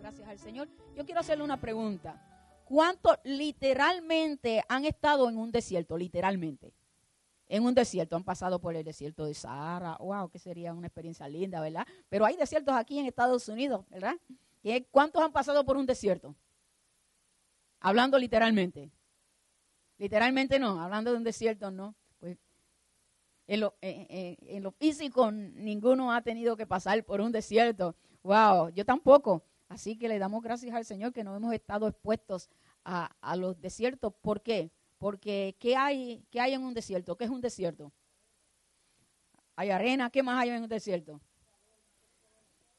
gracias al Señor. Yo quiero hacerle una pregunta. ¿Cuántos literalmente han estado en un desierto? Literalmente. En un desierto, han pasado por el desierto de Sahara. Wow, que sería una experiencia linda, ¿verdad? Pero hay desiertos aquí en Estados Unidos, ¿verdad? ¿Cuántos han pasado por un desierto? Hablando literalmente. Literalmente no, hablando de un desierto no. Pues en lo físico ninguno ha tenido que pasar por un desierto. Wow, yo tampoco. Así que le damos gracias al Señor que no hemos estado expuestos a los desiertos. ¿Por qué? Porque ¿qué hay en un desierto? ¿Qué es un desierto? Hay arena. ¿Qué más hay en un desierto?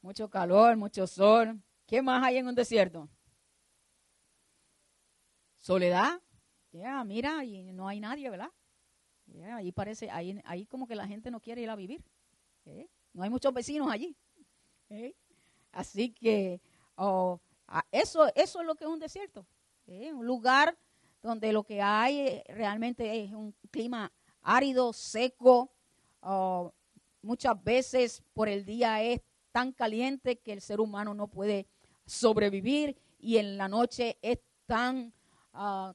Mucho calor, mucho sol. ¿Qué más hay en un desierto? Soledad. Mira, y no hay nadie, ¿verdad? Ahí parece, ahí como que la gente no quiere ir a vivir. No hay muchos vecinos allí. Así que eso es lo que es un desierto. Un lugar donde lo que hay realmente es un clima árido, seco. Muchas veces por el día es tan caliente que el ser humano no puede sobrevivir, y en la noche es tan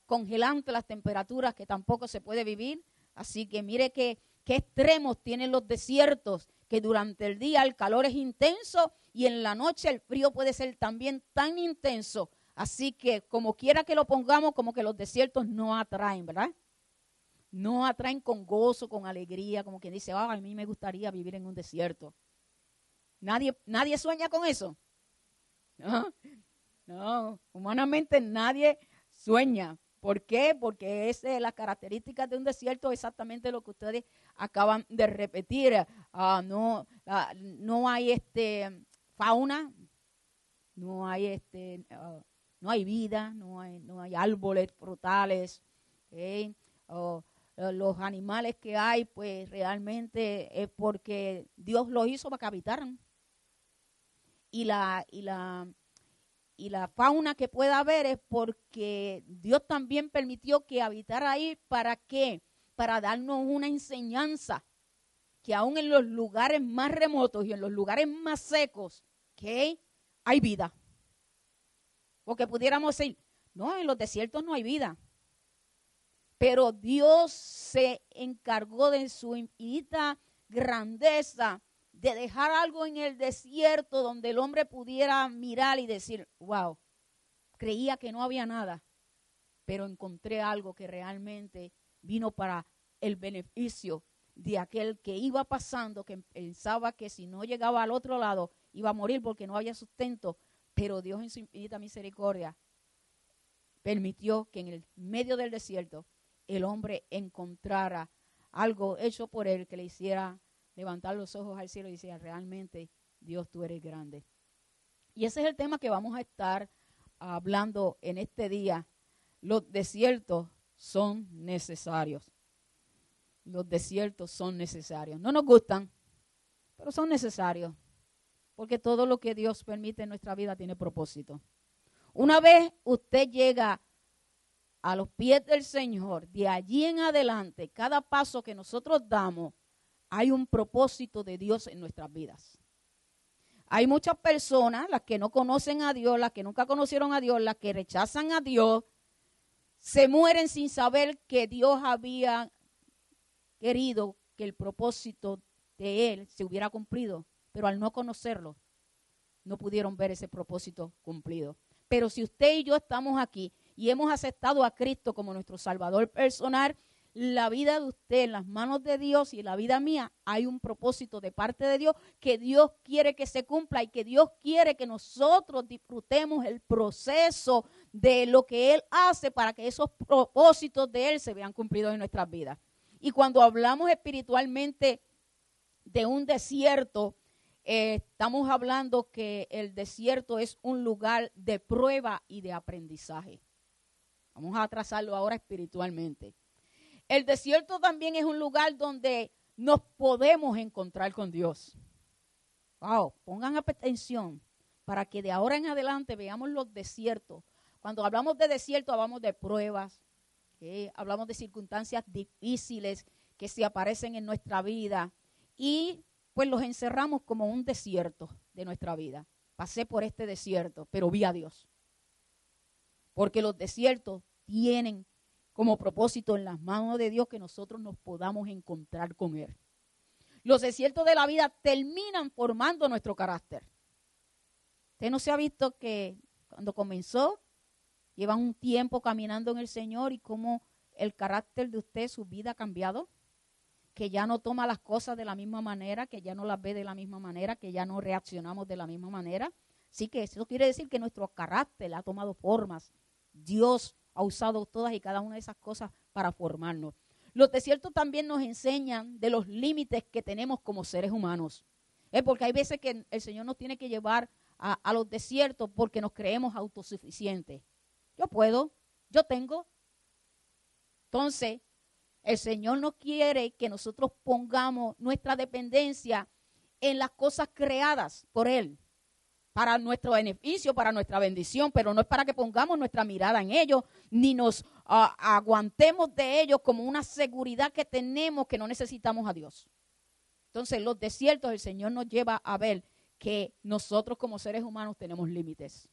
congelante las temperaturas que tampoco se puede vivir. Así que mire qué extremos tienen los desiertos, que durante el día el calor es intenso y en la noche el frío puede ser también tan intenso. Así que como quiera que lo pongamos, como que los desiertos no atraen, ¿verdad? No atraen con gozo, con alegría, como quien dice, a mí me gustaría vivir en un desierto. ¿Nadie sueña con eso? No, humanamente nadie sueña. ¿Por qué? Porque esa es la característica de un desierto, exactamente lo que ustedes acaban de repetir. No hay fauna, no hay vida, no hay árboles frutales. Los animales que hay, pues realmente es porque Dios los hizo para que habitaran. Y la fauna que pueda haber es porque Dios también permitió que habitara ahí. ¿Para qué? Para darnos una enseñanza, que aún en los lugares más remotos y en los lugares más secos, ¿okay?, hay vida. Porque pudiéramos decir, no, en los desiertos no hay vida. Pero Dios se encargó de su infinita grandeza de dejar algo en el desierto donde el hombre pudiera mirar y decir, wow, creía que no había nada, pero encontré algo que realmente vino para el beneficio de aquel que iba pasando, que pensaba que si no llegaba al otro lado iba a morir porque no había sustento. Pero Dios en su infinita misericordia permitió que en el medio del desierto el hombre encontrara algo hecho por él que le hiciera levantar los ojos al cielo y decir, realmente Dios, tú eres grande. Y ese es el tema que vamos a estar hablando en este día. Los desiertos son necesarios. Los desiertos son necesarios. No nos gustan, pero son necesarios. Porque todo lo que Dios permite en nuestra vida tiene propósito. Una vez usted llega a los pies del Señor, de allí en adelante, cada paso que nosotros damos, hay un propósito de Dios en nuestras vidas. Hay muchas personas, las que no conocen a Dios, las que nunca conocieron a Dios, las que rechazan a Dios, se mueren sin saber que Dios había querido que el propósito de Él se hubiera cumplido, pero al no conocerlo, no pudieron ver ese propósito cumplido. Pero si usted y yo estamos aquí y hemos aceptado a Cristo como nuestro Salvador personal, la vida de usted en las manos de Dios y la vida mía, hay un propósito de parte de Dios que Dios quiere que se cumpla y que Dios quiere que nosotros disfrutemos el proceso de lo que Él hace para que esos propósitos de Él se vean cumplidos en nuestras vidas. Y cuando hablamos espiritualmente de un desierto, estamos hablando que el desierto es un lugar de prueba y de aprendizaje. Vamos a trazarlo ahora espiritualmente. El desierto también es un lugar donde nos podemos encontrar con Dios. Wow, pongan atención para que de ahora en adelante veamos los desiertos. Cuando hablamos de desierto, hablamos de pruebas, hablamos de circunstancias difíciles que se aparecen en nuestra vida y pues los encerramos como un desierto de nuestra vida. pasé por este desierto, pero vi a Dios. Porque los desiertos tienen como propósito en las manos de Dios que nosotros nos podamos encontrar con Él. Los desiertos de la vida terminan formando nuestro carácter. Usted no se ha visto que cuando comenzó, llevan un tiempo caminando en el Señor y cómo el carácter de usted, su vida ha cambiado, que ya no toma las cosas de la misma manera, que ya no las ve de la misma manera, que ya no reaccionamos de la misma manera. Así que eso quiere decir que nuestro carácter ha tomado formas. Dios ha usado todas y cada una de esas cosas para formarnos. Los desiertos también nos enseñan de los límites que tenemos como seres humanos. Porque hay veces que el Señor nos tiene que llevar a los desiertos porque nos creemos autosuficientes. Yo puedo, yo tengo. Entonces, el Señor no quiere que nosotros pongamos nuestra dependencia en las cosas creadas por Él, para nuestro beneficio, para nuestra bendición, pero no es para que pongamos nuestra mirada en ellos, ni nos aguantemos de ellos como una seguridad que tenemos que no necesitamos a Dios. Entonces, los desiertos, el Señor nos lleva a ver que nosotros como seres humanos tenemos límites,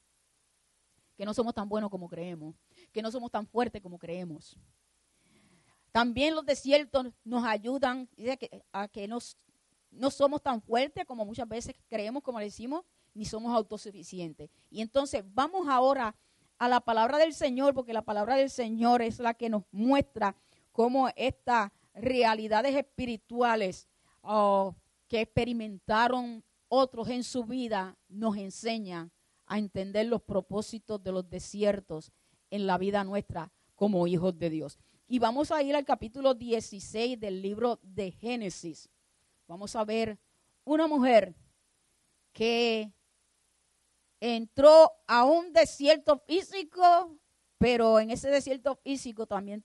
que no somos tan buenos como creemos, que no somos tan fuertes como creemos. También los desiertos nos ayudan a que no somos tan fuertes como muchas veces creemos, como le decimos, ni somos autosuficientes. Y entonces vamos ahora a la palabra del Señor, porque la palabra del Señor es la que nos muestra cómo estas realidades espirituales que experimentaron otros en su vida nos enseñan a entender los propósitos de los desiertos en la vida nuestra como hijos de Dios. Y vamos a ir al capítulo 16 del libro de Génesis. Vamos a ver una mujer que entró a un desierto físico, pero en ese desierto físico también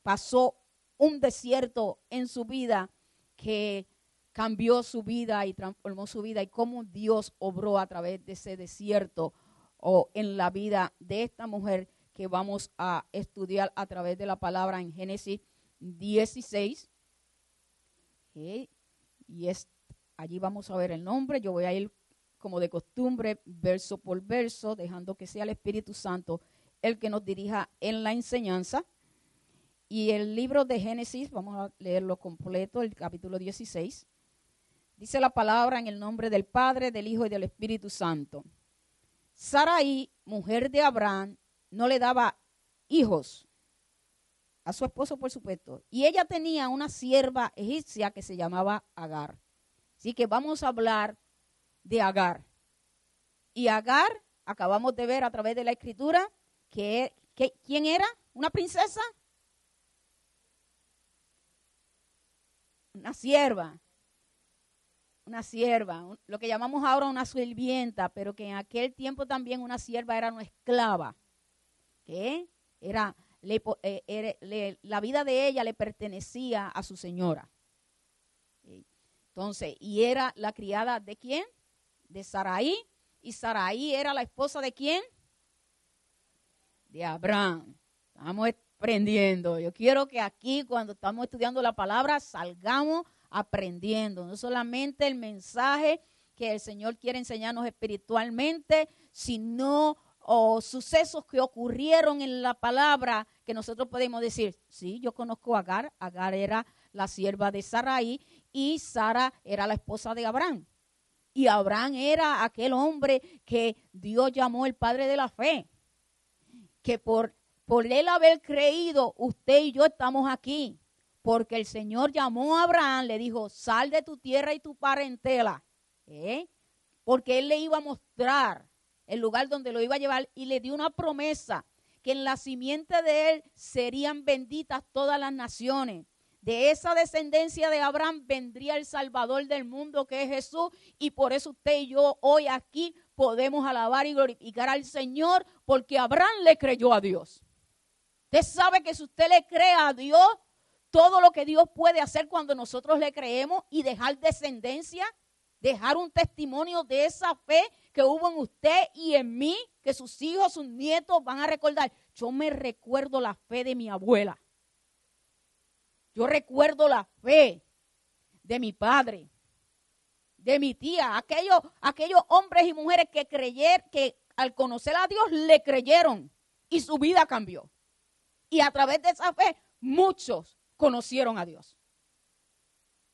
pasó un desierto en su vida que cambió su vida y transformó su vida, y cómo Dios obró a través de ese desierto o en la vida de esta mujer que vamos a estudiar a través de la palabra en Génesis 16. Y allí vamos a ver el nombre. Yo voy a ir como de costumbre, verso por verso, dejando que sea el Espíritu Santo el que nos dirija en la enseñanza. Y el libro de Génesis, vamos a leerlo completo, el capítulo 16. Dice la palabra en el nombre del Padre, del Hijo y del Espíritu Santo. Sarai, mujer de Abraham, no le daba hijos a su esposo, por supuesto. Y ella tenía una sierva egipcia que se llamaba Agar. Así que vamos a hablar de Agar. Y Agar, acabamos de ver a través de la Escritura, ¿quién era? ¿Una princesa? Una sierva. Una sierva, lo que llamamos ahora una sirvienta, pero que en aquel tiempo también una sierva era una esclava. Que la vida de ella le pertenecía a su señora. Entonces, y era la criada ¿de quién? De Sarai. Y Sarai era la esposa ¿de quién? De Abraham. Estamos aprendiendo. Yo quiero que aquí, cuando estamos estudiando la palabra, salgamos aprendiendo. No solamente el mensaje que el Señor quiere enseñarnos espiritualmente, sino sucesos que ocurrieron en la palabra que nosotros podemos decir, sí, yo conozco a Agar. Agar era la sierva de Sarai y Sara era la esposa de Abraham. Y Abraham era aquel hombre que Dios llamó el padre de la fe. Que por él haber creído, usted y yo estamos aquí. Porque el Señor llamó a Abraham, le dijo, sal de tu tierra y tu parentela. Porque él le iba a mostrar el lugar donde lo iba a llevar y le dio una promesa que en la simiente de él serían benditas todas las naciones. De esa descendencia de Abraham vendría el Salvador del mundo, que es Jesús, y por eso usted y yo hoy aquí podemos alabar y glorificar al Señor, porque Abraham le creyó a Dios. Usted sabe que si usted le cree a Dios, todo lo que Dios puede hacer cuando nosotros le creemos y dejar descendencia, dejar un testimonio de esa fe que hubo en usted y en mí, que sus hijos, sus nietos van a recordar. Yo me recuerdo la fe de mi abuela. Yo recuerdo la fe de mi padre, de mi tía, aquellos hombres y mujeres que al conocer a Dios le creyeron y su vida cambió. Y a través de esa fe, muchos conocieron a Dios.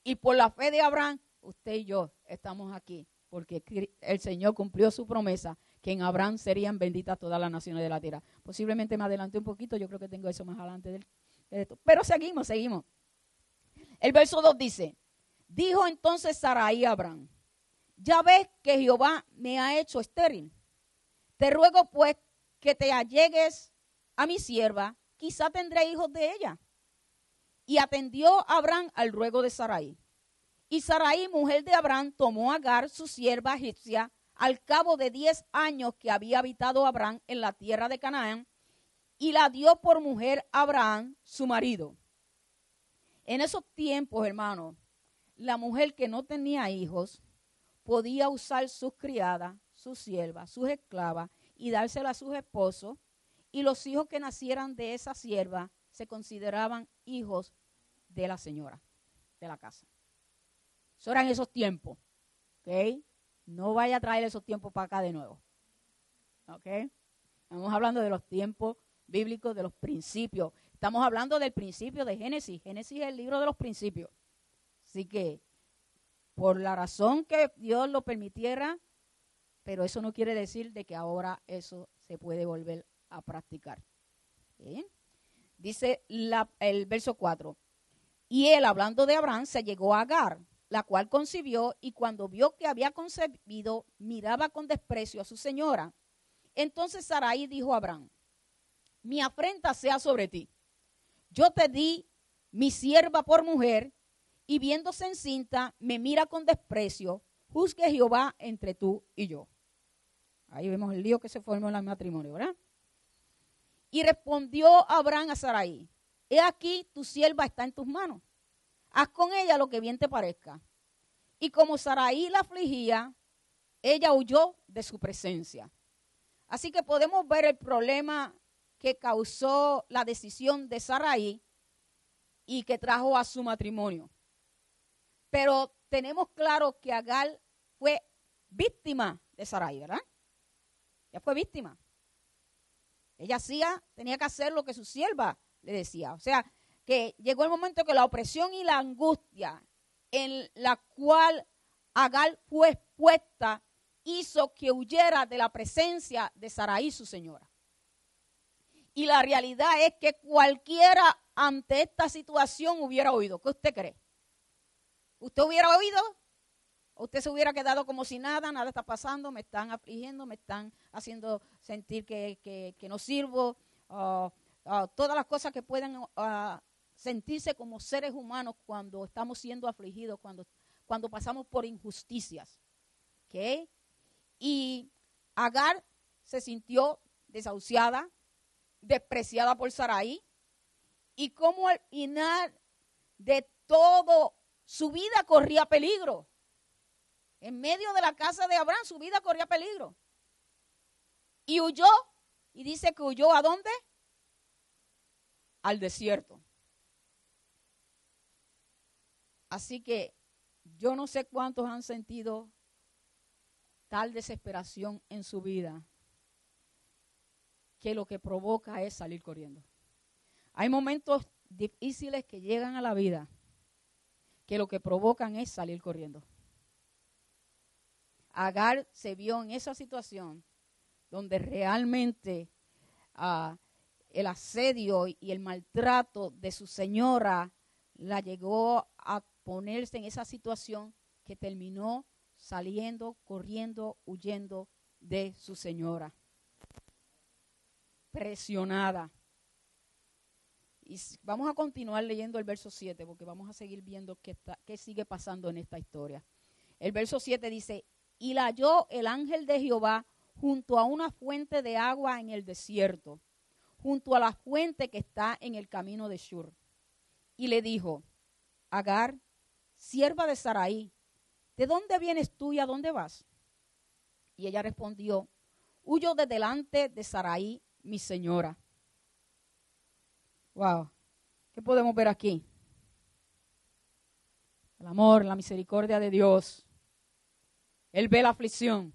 Y por la fe de Abraham, usted y yo estamos aquí, porque el Señor cumplió su promesa, que en Abraham serían benditas todas las naciones de la tierra. Posiblemente me adelanté un poquito, yo creo que tengo eso más adelante de esto. Pero seguimos. El verso 2 dice, dijo entonces Sarai a Abraham, ya ves que Jehová me ha hecho estéril. Te ruego pues que te allegues a mi sierva, quizá tendré hijos de ella. Y atendió Abraham al ruego de Sarai. Y Sarai, mujer de Abraham, tomó a Agar, su sierva egipcia, al cabo de 10 años que había habitado Abraham en la tierra de Canaán, y la dio por mujer a Abraham, su marido. En esos tiempos, hermanos, la mujer que no tenía hijos podía usar sus criadas, sus siervas, sus esclavas y dárselas a sus esposos, y los hijos que nacieran de esa sierva se consideraban hijos de la señora de la casa. Eso eran esos tiempos, ¿ok? No vaya a traer esos tiempos para acá de nuevo, ¿ok? Estamos hablando de los tiempos bíblicos, de los principios. Estamos hablando del principio de Génesis. Génesis es el libro de los principios. Así que, por la razón que Dios lo permitiera, pero eso no quiere decir de que ahora eso se puede volver a practicar. ¿Bien? Dice el verso 4. Y él, hablando de Abraham, se llegó a Agar, la cual concibió, y cuando vio que había concebido, miraba con desprecio a su señora. Entonces Sarai dijo a Abraham, mi afrenta sea sobre ti. Yo te di mi sierva por mujer, y viéndose encinta, me mira con desprecio. Juzgue Jehová entre tú y yo. Ahí vemos el lío que se formó en el matrimonio, ¿verdad? Y respondió Abraham a Sarai, he aquí tu sierva está en tus manos. Haz con ella lo que bien te parezca. Y como Sarai la afligía, ella huyó de su presencia. Así que podemos ver el problema que causó la decisión de Sarai y que trajo a su matrimonio. Pero tenemos claro que Agar fue víctima de Sarai, ¿verdad? Ella fue víctima. Ella tenía que hacer lo que su sierva le decía. O sea, que llegó el momento que la opresión y la angustia en la cual Agar fue expuesta hizo que huyera de la presencia de Sarai, su señora. Y la realidad es que cualquiera ante esta situación hubiera oído. ¿Qué usted cree? ¿Usted hubiera oído? ¿O usted se hubiera quedado como si nada está pasando, me están afligiendo, me están haciendo sentir que no sirvo? Todas las cosas que pueden sentirse como seres humanos cuando estamos siendo afligidos, cuando pasamos por injusticias. ¿Okay? Y Agar se sintió desahuciada, despreciada por Sarai, y como al final de todo su vida corría peligro. En medio de la casa de Abraham su vida corría peligro. Y huyó, y dice que huyó ¿a dónde? Al desierto. Así que yo no sé cuántos han sentido tal desesperación en su vida que lo que provoca es salir corriendo. Hay momentos difíciles que llegan a la vida que lo que provocan es salir corriendo. Agar se vio en esa situación donde realmente el asedio y el maltrato de su señora la llegó a ponerse en esa situación que terminó saliendo, corriendo, huyendo de su señora. Presionada. Y vamos a continuar leyendo el verso 7 porque vamos a seguir viendo qué sigue pasando en esta historia. El verso 7 dice, y la halló el ángel de Jehová junto a una fuente de agua en el desierto, junto a la fuente que está en el camino de Shur. Y le dijo, Agar, sierva de Sarai, ¿de dónde vienes tú y a dónde vas? Y ella respondió, huyo de delante de Sarai, mi señora. Wow, ¿qué podemos ver aquí? El amor, la misericordia de Dios. Él ve la aflicción,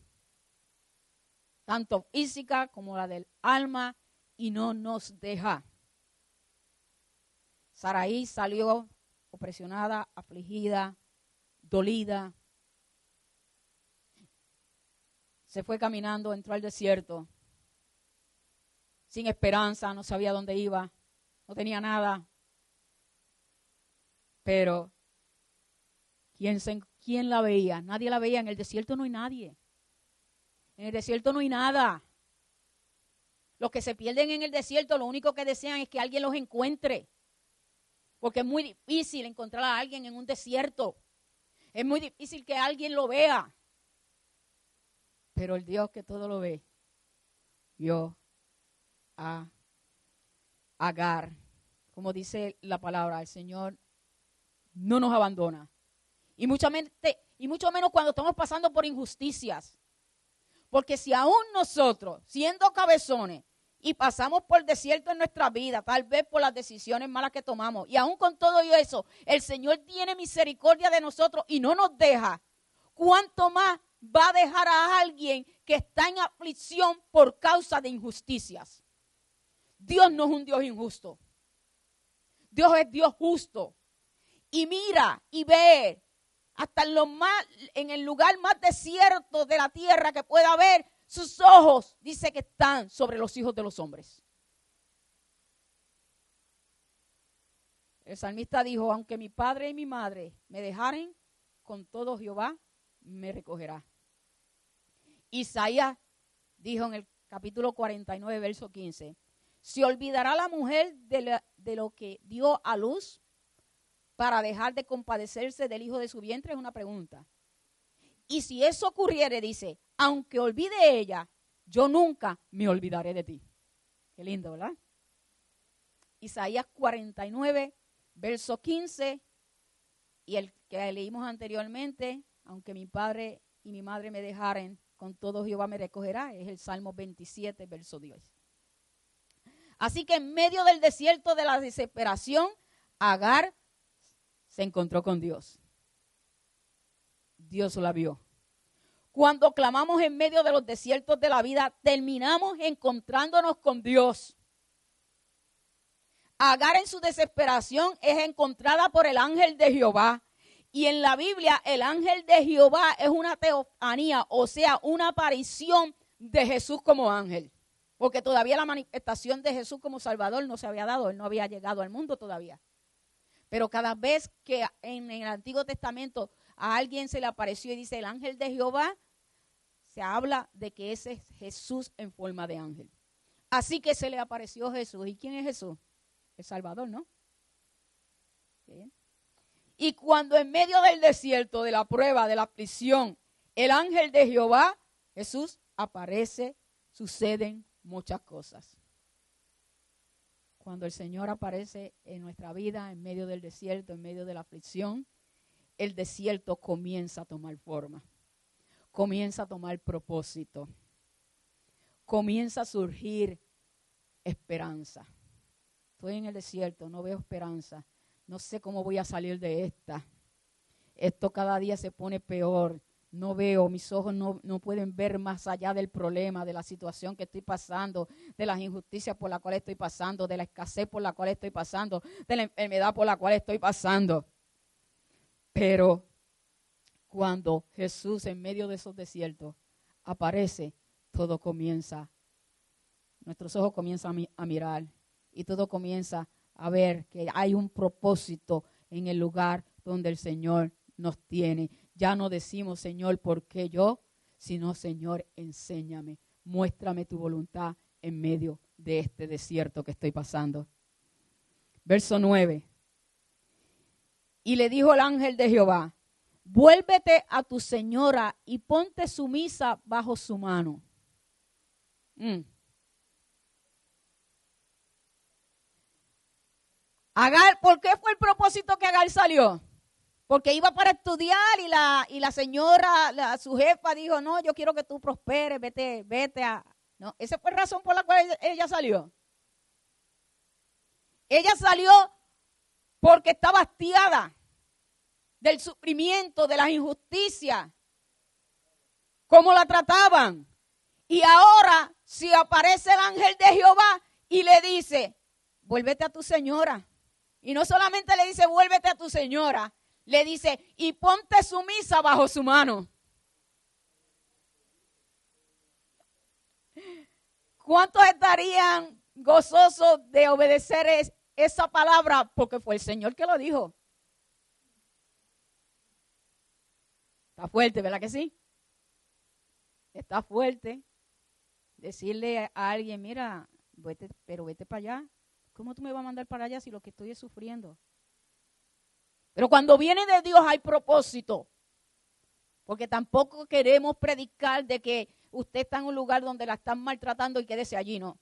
tanto física como la del alma, y no nos deja. Saraí salió opresionada, afligida, dolida. Se fue caminando, entró al desierto, sin esperanza, no sabía dónde iba, no tenía nada. Pero, ¿quién la veía? Nadie la veía. En el desierto no hay nadie. En el desierto no hay nada. Los que se pierden en el desierto, lo único que desean es que alguien los encuentre. Porque es muy difícil encontrar a alguien en un desierto. Es muy difícil que alguien lo vea. Pero el Dios que todo lo ve, vio a Agar. Como dice la palabra, el Señor no nos abandona. Y mucho menos cuando estamos pasando por injusticias. Porque si aún nosotros, siendo cabezones, y pasamos por desierto en nuestra vida, tal vez por las decisiones malas que tomamos, y aún con todo eso, el Señor tiene misericordia de nosotros y no nos deja, ¿cuánto más va a dejar a alguien que está en aflicción por causa de injusticias? Dios no es un Dios injusto. Dios es Dios justo. Y mira y ve hasta en el lugar más desierto de la tierra que pueda haber, sus ojos dice que están sobre los hijos de los hombres. El salmista dijo, aunque mi padre y mi madre me dejaren, con todo Jehová me recogerá. Isaías dijo en el capítulo 49, verso 15, ¿se olvidará la mujer de lo que dio a luz para dejar de compadecerse del hijo de su vientre? Es una pregunta. Y si eso ocurriere, dice, aunque olvide ella, yo nunca me olvidaré de ti. Qué lindo, ¿verdad? Isaías 49, verso 15, y el que leímos anteriormente, aunque mi padre y mi madre me dejaren, con todo Jehová me recogerá, es el Salmo 27, verso 10. Así que en medio del desierto de la desesperación, Agar se encontró con Dios. Dios la vio. Cuando clamamos en medio de los desiertos de la vida, terminamos encontrándonos con Dios. Agar en su desesperación es encontrada por el ángel de Jehová. Y en la Biblia el ángel de Jehová es una teofanía, o sea, una aparición de Jesús como ángel. Porque todavía la manifestación de Jesús como Salvador no se había dado, él no había llegado al mundo todavía. Pero cada vez que en el Antiguo Testamento a alguien se le apareció y dice el ángel de Jehová, se habla de que ese es Jesús en forma de ángel. Así que se le apareció Jesús. ¿Y quién es Jesús? El Salvador, ¿no? ¿Bien? Y cuando en medio del desierto, de la prueba, de la aflicción, el ángel de Jehová, Jesús, aparece, suceden muchas cosas. Cuando el Señor aparece en nuestra vida, en medio del desierto, en medio de la aflicción, el desierto comienza a tomar forma. Comienza a tomar propósito. Comienza a surgir esperanza. Estoy en el desierto, no veo esperanza. No sé cómo voy a salir de esta. Esto cada día se pone peor. No veo, mis ojos no pueden ver más allá del problema, de la situación que estoy pasando, de las injusticias por las cuales estoy pasando, de la escasez por la cual estoy pasando, de la enfermedad por la cual estoy pasando. Pero cuando Jesús en medio de esos desiertos aparece, todo comienza, nuestros ojos comienzan a mirar y todo comienza a ver que hay un propósito en el lugar donde el Señor nos tiene. Ya no decimos, Señor, ¿por qué yo? Sino, Señor, enséñame, muéstrame tu voluntad en medio de este desierto que estoy pasando. Verso 9. Y le dijo el ángel de Jehová, vuélvete a tu señora y ponte sumisa bajo su mano. Agar, ¿por qué fue el propósito que Agar salió? Porque iba para estudiar y la señora, su jefa dijo, no, yo quiero que tú prosperes, vete a... No, esa fue la razón por la cual ella salió. Ella salió porque estaba hastiada del sufrimiento, de las injusticias. cómo la trataban. Y ahora, si aparece el ángel de Jehová y le dice, vuélvete a tu señora. Y no solamente le dice, vuélvete a tu señora, le dice, y ponte sumisa bajo su mano. ¿Cuántos estarían gozosos de obedecer esa palabra? Porque fue el Señor que lo dijo. Está fuerte, ¿verdad que sí? Está fuerte decirle a alguien, mira, vete para allá. ¿Cómo tú me vas a mandar para allá si lo que estoy es sufriendo? Pero cuando viene de Dios hay propósito. Porque tampoco queremos predicar de que usted está en un lugar donde la están maltratando y quédese allí, no.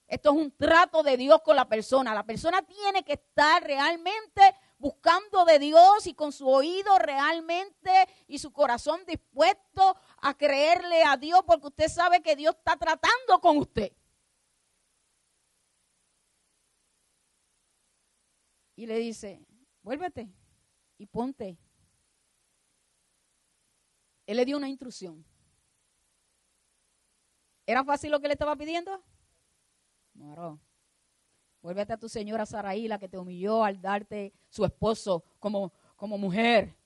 Esto es un trato de Dios con la persona. La persona tiene que estar realmente buscando de Dios y con su oído realmente y su corazón dispuesto a creerle a Dios, porque usted sabe que Dios está tratando con usted. Y le dice, vuélvete y ponte. Él le dio una instrucción. ¿Era fácil lo que le estaba pidiendo? No. Vuélvete a tu señora Saraí, la que te humilló al darte su esposo como mujer.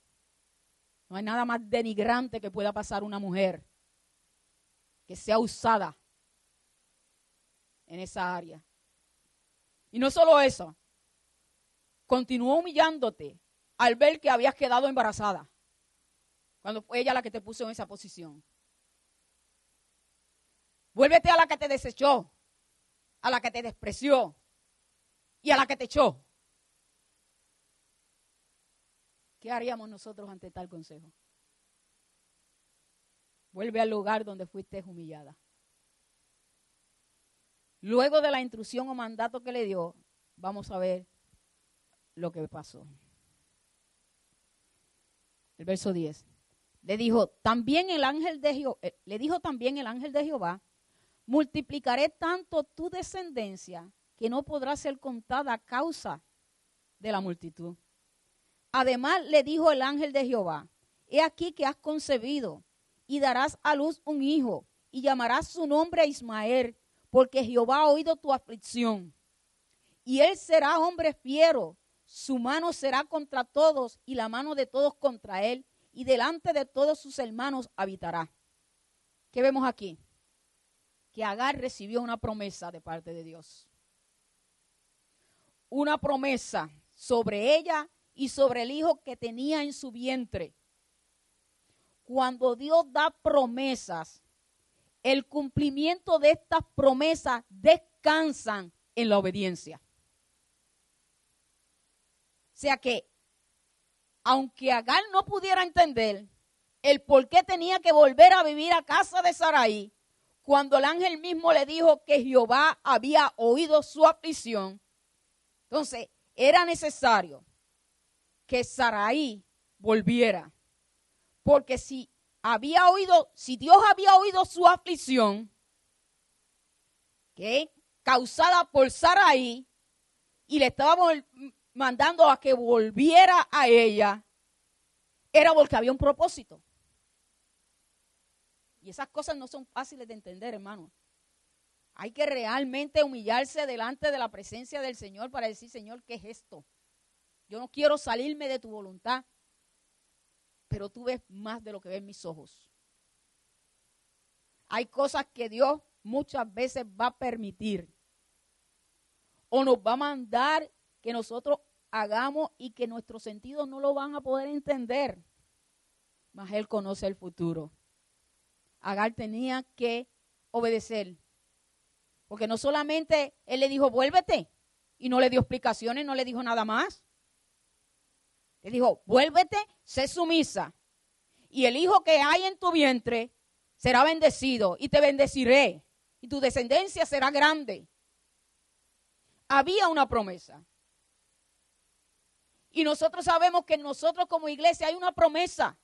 No hay nada más denigrante que pueda pasar una mujer que sea usada en esa área. Y no solo eso, continuó humillándote al ver que habías quedado embarazada, cuando fue ella la que te puso en esa posición. Vuélvete a la que te desechó, a la que te despreció y a la que te echó. ¿Qué haríamos nosotros ante tal consejo? Vuelve al lugar donde fuiste humillada. Luego de la instrucción o mandato que le dio, vamos a ver lo que pasó. El verso 10. Le dijo también el ángel de Jehová, multiplicaré tanto tu descendencia que no podrá ser contada a causa de la multitud. Además le dijo el ángel de Jehová, he aquí que has concebido y darás a luz un hijo y llamarás su nombre Ismael, porque Jehová ha oído tu aflicción. Y él será hombre fiero, su mano será contra todos y la mano de todos contra él, y delante de todos sus hermanos habitará. ¿Qué vemos aquí? Que Agar recibió una promesa de parte de Dios. Una promesa sobre ella y sobre el hijo que tenía en su vientre. Cuando Dios da promesas, el cumplimiento de estas promesas descansan en la obediencia. O sea que, aunque Agar no pudiera entender el por qué tenía que volver a vivir a casa de Saraí, cuando el ángel mismo le dijo que Jehová había oído su aflicción, entonces era necesario que Saraí volviera. Porque si Dios había oído su aflicción, causada por Saraí, y le estaba mandando a que volviera a ella, era porque había un propósito. Y esas cosas no son fáciles de entender, hermano. Hay que realmente humillarse delante de la presencia del Señor para decir, Señor, ¿qué es esto? Yo no quiero salirme de tu voluntad, pero tú ves más de lo que ven mis ojos. Hay cosas que Dios muchas veces va a permitir o nos va a mandar que nosotros hagamos y que nuestros sentidos no lo van a poder entender. Mas Él conoce el futuro. Agar tenía que obedecer. Porque no solamente Él le dijo, vuélvete, y no le dio explicaciones, no le dijo nada más. Le dijo, vuélvete, sé sumisa, y el hijo que hay en tu vientre será bendecido, y te bendeciré, y tu descendencia será grande. Había una promesa. Y nosotros sabemos que nosotros como iglesia hay una promesa.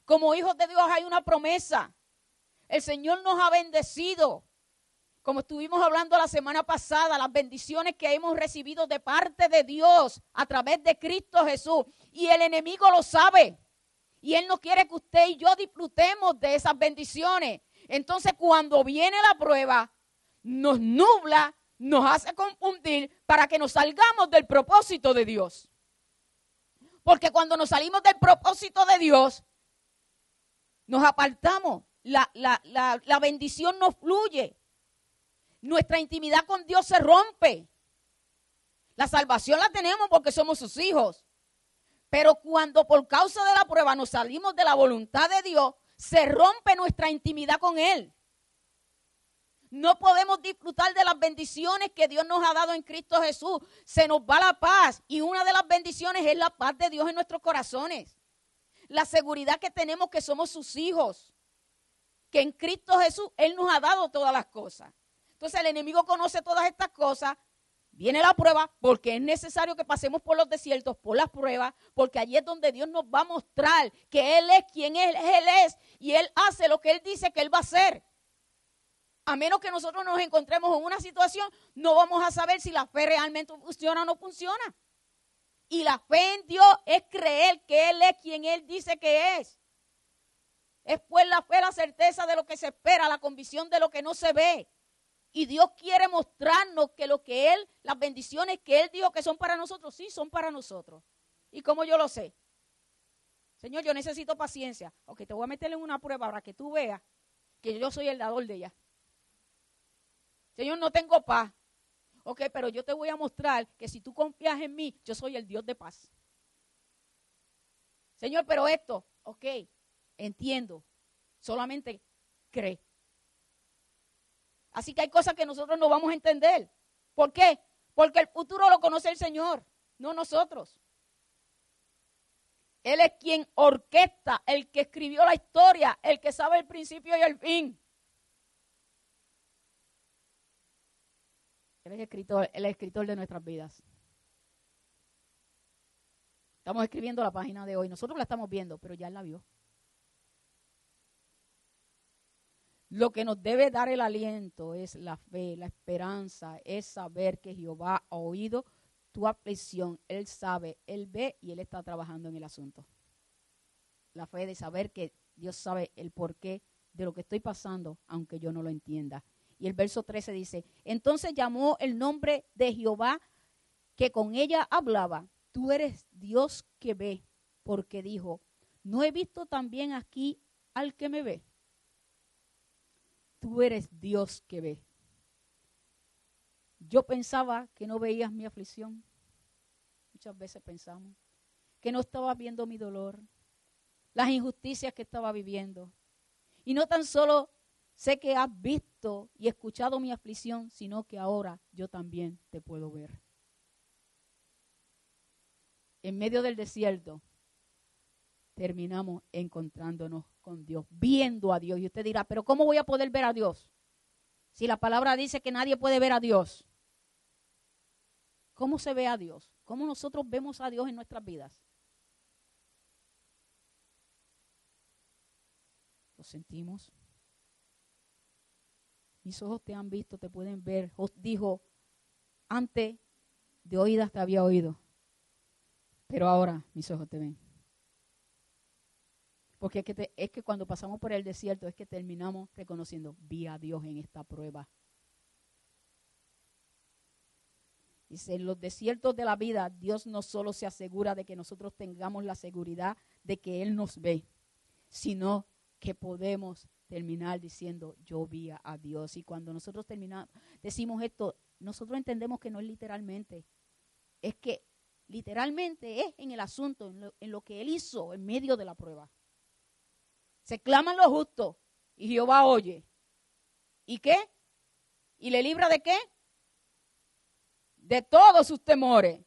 Como hijos de Dios hay una promesa. El Señor nos ha bendecido. Como estuvimos hablando la semana pasada, las bendiciones que hemos recibido de parte de Dios a través de Cristo Jesús. Y el enemigo lo sabe. Y Él no quiere que usted y yo disfrutemos de esas bendiciones. Entonces, cuando viene la prueba, nos nubla, nos hace confundir para que nos salgamos del propósito de Dios. Porque cuando nos salimos del propósito de Dios, nos apartamos. La bendición no fluye. Nuestra intimidad con Dios se rompe. La salvación la tenemos porque somos sus hijos. Pero cuando por causa de la prueba nos salimos de la voluntad de Dios, se rompe nuestra intimidad con Él. No podemos disfrutar de las bendiciones que Dios nos ha dado en Cristo Jesús. Se nos va la paz. Y una de las bendiciones es la paz de Dios en nuestros corazones. La seguridad que tenemos que somos sus hijos. Que en Cristo Jesús Él nos ha dado todas las cosas. Entonces el enemigo conoce todas estas cosas. Viene la prueba porque es necesario que pasemos por los desiertos, por las pruebas, porque allí es donde Dios nos va a mostrar que Él es quien Él es y Él hace lo que Él dice que Él va a hacer. A menos que nosotros nos encontremos en una situación, no vamos a saber si la fe realmente funciona o no funciona. Y la fe en Dios es creer que Él es quien Él dice que es. Es pues la fe, la certeza de lo que se espera, la convicción de lo que no se ve. Y Dios quiere mostrarnos que lo que Él, las bendiciones que Él dijo que son para nosotros, sí son para nosotros. ¿Y cómo yo lo sé? Señor, yo necesito paciencia. Ok, te voy a meter en una prueba para que tú veas que yo soy el dador de ella. Señor, no tengo paz. Ok, pero yo te voy a mostrar que si tú confías en mí, yo soy el Dios de paz. Señor, pero esto, ok, entiendo. Solamente cree. Así que hay cosas que nosotros no vamos a entender. ¿Por qué? Porque el futuro lo conoce el Señor, no nosotros. Él es quien orquesta, el que escribió la historia, el que sabe el principio y el fin. Él es el escritor de nuestras vidas. Estamos escribiendo la página de hoy. Nosotros la estamos viendo, pero ya Él la vio. Lo que nos debe dar el aliento es la fe, la esperanza, es saber que Jehová ha oído tu aflicción. Él sabe, Él ve y Él está trabajando en el asunto. La fe de saber que Dios sabe el porqué de lo que estoy pasando, aunque yo no lo entienda. Y el verso 13 dice, entonces llamó el nombre de Jehová que con ella hablaba. Tú eres Dios que ve, porque dijo, ¿no he visto también aquí al que me ve? Tú eres Dios que ve. Yo pensaba que no veías mi aflicción. Muchas veces pensamos que no estabas viendo mi dolor, las injusticias que estaba viviendo. Y no tan solo sé que has visto y escuchado mi aflicción, sino que ahora yo también te puedo ver. En medio del desierto, terminamos encontrándonos con Dios, viendo a Dios. Y usted dirá, pero ¿cómo voy a poder ver a Dios? Si la palabra dice que nadie puede ver a Dios. ¿Cómo se ve a Dios? ¿Cómo nosotros vemos a Dios en nuestras vidas? ¿Lo sentimos? Mis ojos te han visto, te pueden ver. Dijo, antes de oídas te había oído, pero ahora mis ojos te ven. Porque es que cuando pasamos por el desierto es que terminamos reconociendo, vi a Dios en esta prueba. Dice, en los desiertos de la vida, Dios no solo se asegura de que nosotros tengamos la seguridad de que Él nos ve, sino que podemos terminar diciendo, yo vi a Dios. Y cuando nosotros decimos esto, nosotros entendemos que no es literalmente, es que literalmente es en el asunto, en lo que Él hizo en medio de la prueba. Se claman los justos y Jehová oye. ¿Y qué? ¿Y le libra de qué? De todos sus temores.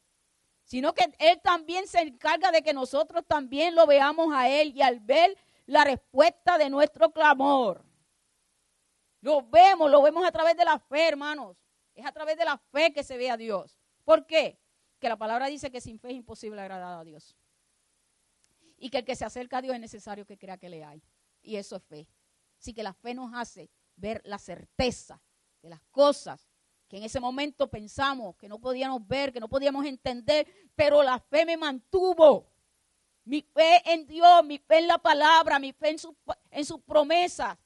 Sino que Él también se encarga de que nosotros también lo veamos a Él y al ver la respuesta de nuestro clamor. Lo vemos a través de la fe, hermanos. Es a través de la fe que se ve a Dios. ¿Por qué? Que la palabra dice que sin fe es imposible agradar a Dios. Y que el que se acerca a Dios es necesario que crea que le hay. Y eso es fe. Así que la fe nos hace ver la certeza de las cosas que en ese momento pensamos que no podíamos ver, que no podíamos entender, pero la fe me mantuvo. Mi fe en Dios, mi fe en la palabra, mi fe en sus promesas.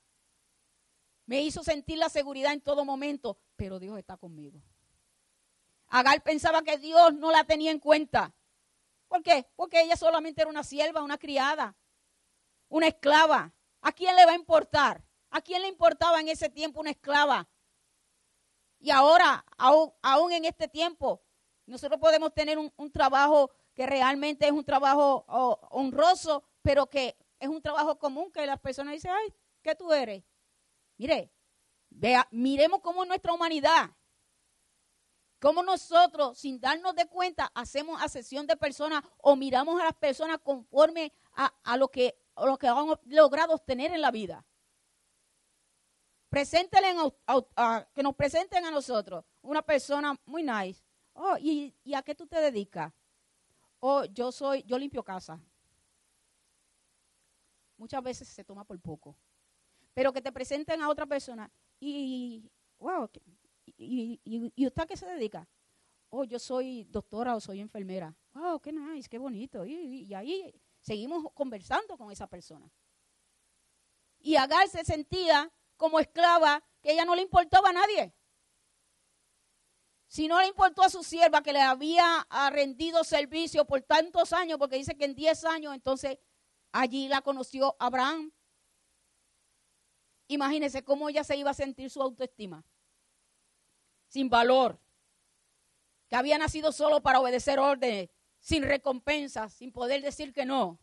Me hizo sentir la seguridad en todo momento, pero Dios está conmigo. Agar pensaba que Dios no la tenía en cuenta. ¿Por qué? Porque ella solamente era una sierva, una criada, una esclava. ¿A quién le va a importar? ¿A quién le importaba en ese tiempo una esclava? Y ahora, aún en este tiempo, nosotros podemos tener un trabajo que realmente es un trabajo honroso, pero que es un trabajo común que las personas dicen, ay, ¿qué tú eres? Mire, miremos cómo es nuestra humanidad. Cómo nosotros, sin darnos de cuenta, hacemos acepción de personas o miramos a las personas conforme a lo que han logrado obtener en la vida. Que nos presenten a nosotros una persona muy nice. Oh, ¿y a qué tú te dedicas? Oh, yo limpio casa. Muchas veces se toma por poco. Pero que te presenten a otra persona y ¿usted a qué se dedica? Oh, yo soy doctora o soy enfermera. Oh, qué nice, qué bonito. Y ahí seguimos conversando con esa persona. Y Agar se sentía como esclava, que ella no le importaba a nadie. Si no le importó a su sierva que le había rendido servicio por tantos años, porque dice que en 10 años, entonces allí la conoció Abraham. Imagínense cómo ella se iba a sentir su autoestima. Sin valor. Que había nacido solo para obedecer órdenes, sin recompensa, sin poder decir que no.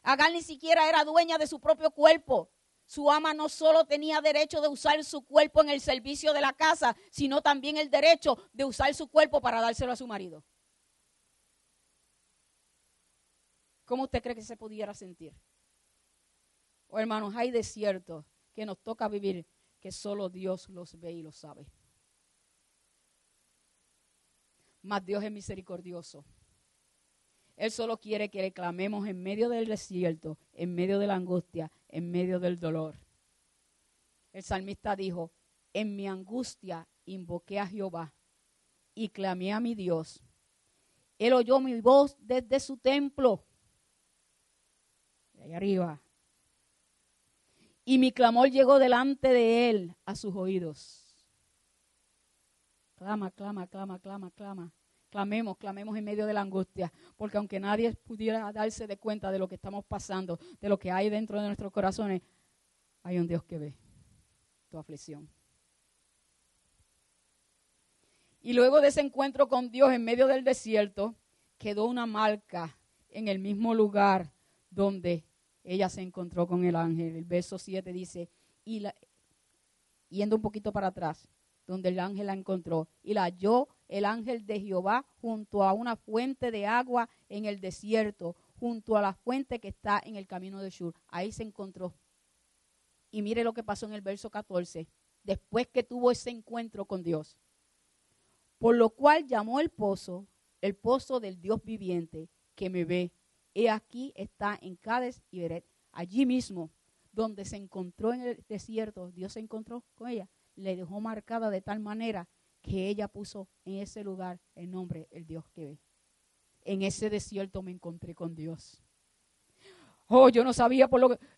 Agar ni siquiera era dueña de su propio cuerpo. Su ama no solo tenía derecho de usar su cuerpo en el servicio de la casa, sino también el derecho de usar su cuerpo para dárselo a su marido. ¿Cómo usted cree que se pudiera sentir? Oh, hermanos, hay desiertos que nos toca vivir, que solo Dios los ve y los sabe. Mas Dios es misericordioso. Él solo quiere que le clamemos en medio del desierto, en medio de la angustia, en medio del dolor. El salmista dijo, en mi angustia invoqué a Jehová y clamé a mi Dios. Él oyó mi voz desde su templo, de ahí arriba. Y mi clamor llegó delante de él a sus oídos. Clama, clama, clama, clama, clama. Clamemos en medio de la angustia, porque aunque nadie pudiera darse de cuenta de lo que estamos pasando, de lo que hay dentro de nuestros corazones, hay un Dios que ve tu aflicción. Y luego de ese encuentro con Dios en medio del desierto, quedó una marca en el mismo lugar donde ella se encontró con el ángel. El verso 7 dice, yendo un poquito para atrás, donde el ángel la encontró, y la halló el ángel de Jehová junto a una fuente de agua en el desierto, junto a la fuente que está en el camino de Shur. Ahí se encontró. Y mire lo que pasó en el verso 14, después que tuvo ese encuentro con Dios. Por lo cual llamó el pozo del Dios viviente, que me ve. He aquí está en Cades y Beret. Allí mismo, donde se encontró en el desierto, Dios se encontró con ella. Le dejó marcada de tal manera que ella puso en ese lugar el nombre, el Dios que ve. En ese desierto me encontré con Dios. Oh, yo no sabía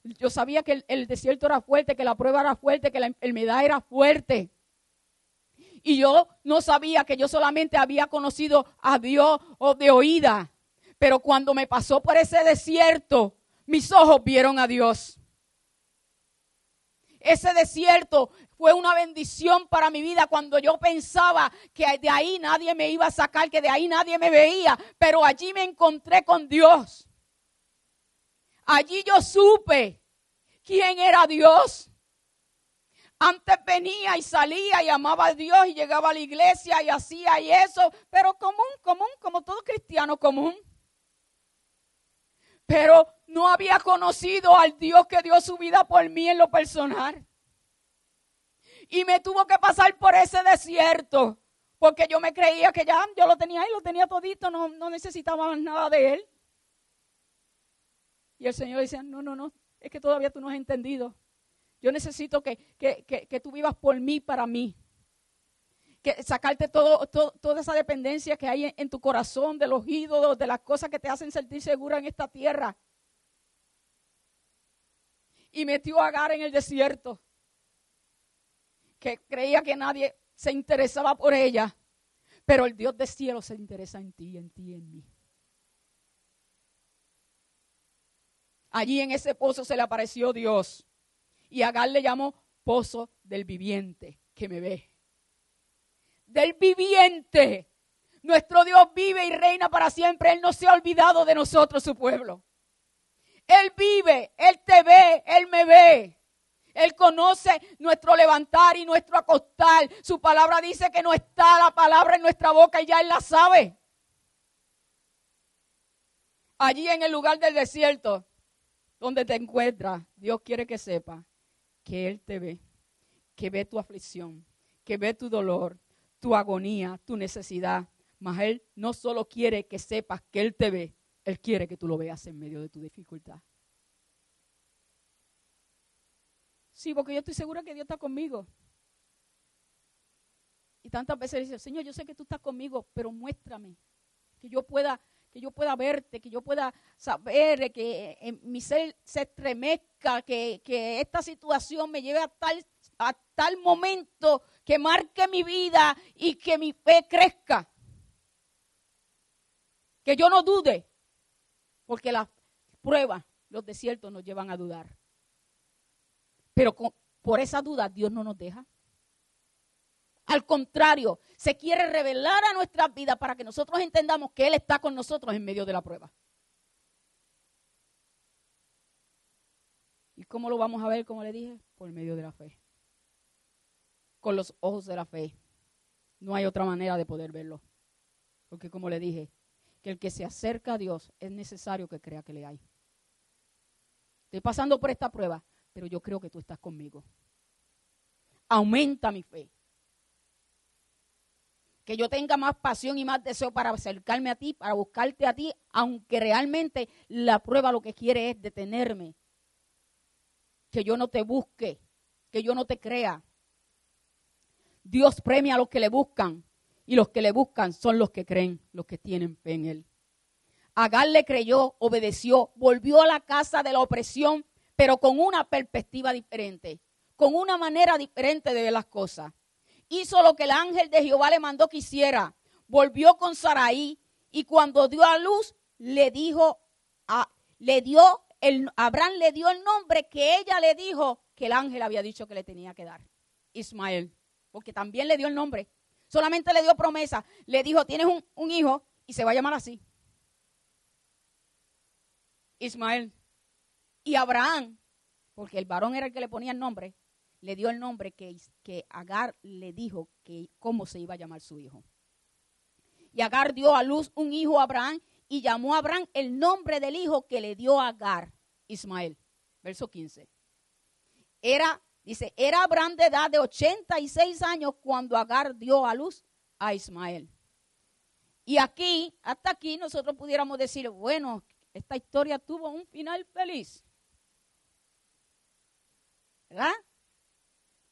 yo sabía que el desierto era fuerte, que la prueba era fuerte, que la enfermedad era fuerte. Y yo no sabía que yo solamente había conocido a Dios de oída. Pero cuando me pasó por ese desierto, mis ojos vieron a Dios. Ese desierto fue una bendición para mi vida cuando yo pensaba que de ahí nadie me iba a sacar, que de ahí nadie me veía. Pero allí me encontré con Dios. Allí yo supe quién era Dios. Antes venía y salía y amaba a Dios y llegaba a la iglesia y hacía y eso, pero común, como todo cristiano común. Pero no había conocido al Dios que dio su vida por mí en lo personal. Y me tuvo que pasar por ese desierto, porque yo me creía que ya yo lo tenía ahí, lo tenía todito, no necesitaba más nada de él. Y el Señor decía, no, es que todavía tú no has entendido. Yo necesito que tú vivas por mí, para mí. sacarte toda esa dependencia que hay en tu corazón, de los ídolos, de las cosas que te hacen sentir segura en esta tierra. Y metió a Agar en el desierto, que creía que nadie se interesaba por ella, pero el Dios del cielo se interesa en ti, en ti, en mí. Allí en ese pozo se le apareció Dios, y Agar le llamó pozo del viviente, que me ve. Del viviente. Nuestro Dios vive y reina para siempre. Él no se ha olvidado de nosotros, su pueblo. Él vive, Él te ve, Él me ve. Él conoce nuestro levantar y nuestro acostar. Su palabra dice que no está la palabra en nuestra boca y ya Él la sabe. Allí en el lugar del desierto, donde te encuentras, Dios quiere que sepa que Él te ve, que ve tu aflicción, que ve tu dolor, tu agonía, tu necesidad. Mas Él no solo quiere que sepas que Él te ve, Él quiere que tú lo veas en medio de tu dificultad. Sí, porque yo estoy segura que Dios está conmigo. Y tantas veces dice, Señor, yo sé que tú estás conmigo, pero muéstrame, que yo pueda verte, que yo pueda saber, que en mi ser se estremezca, que esta situación me lleve a tal momento que marque mi vida y que mi fe crezca. Que yo no dude, porque las pruebas, los desiertos nos llevan a dudar. Pero por esa duda Dios no nos deja. Al contrario, se quiere revelar a nuestras vidas para que nosotros entendamos que Él está con nosotros en medio de la prueba. ¿Y cómo lo vamos a ver, como le dije? Por medio de la fe. Con los ojos de la fe. No hay otra manera de poder verlo. Porque como le dije, que el que se acerca a Dios es necesario que crea que le hay. Estoy pasando por esta prueba, pero yo creo que tú estás conmigo. Aumenta mi fe. Que yo tenga más pasión y más deseo para acercarme a ti, para buscarte a ti, aunque realmente la prueba lo que quiere es detenerme. Que yo no te busque, que yo no te crea. Dios premia a los que le buscan, y los que le buscan son los que creen, los que tienen fe en Él. Agar le creyó, obedeció, volvió a la casa de la opresión, pero con una perspectiva diferente, con una manera diferente de ver las cosas. Hizo lo que el ángel de Jehová le mandó que hiciera. Volvió con Sarai y cuando dio a luz, Abraham le dio el nombre que ella le dijo que el ángel había dicho que le tenía que dar. Ismael, porque también le dio el nombre. Solamente le dio promesa. Le dijo, tienes un hijo y se va a llamar así. Ismael. Y Abraham, porque el varón era el que le ponía el nombre, le dio el nombre que Agar le dijo que cómo se iba a llamar su hijo. Y Agar dio a luz un hijo a Abraham y llamó a Abraham el nombre del hijo que le dio a Agar, Ismael. Verso 15. Era Abraham de edad de 86 años cuando Agar dio a luz a Ismael. Y hasta aquí nosotros pudiéramos decir, bueno, esta historia tuvo un final feliz. ¿Verdad?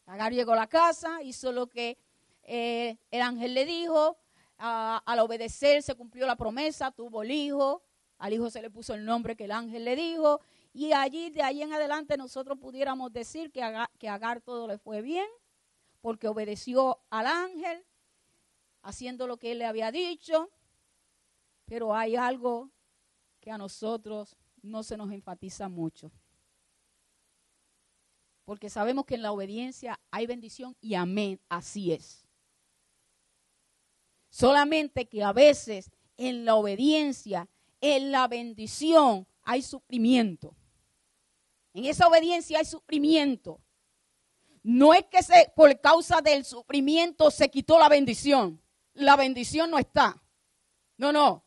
Agar llegó a la casa, hizo lo que el ángel le dijo. Al obedecer se cumplió la promesa, tuvo el hijo. Al hijo se le puso el nombre que el ángel le dijo. Y de ahí en adelante nosotros pudiéramos decir que a Agar todo le fue bien, porque obedeció al ángel, haciendo lo que él le había dicho. Pero hay algo que a nosotros no se nos enfatiza mucho. Porque sabemos que en la obediencia hay bendición y amén, así es. Solamente que a veces en la obediencia, en la bendición, hay sufrimiento. En esa obediencia hay sufrimiento. No es que por causa del sufrimiento se quitó la bendición. La bendición no está. No.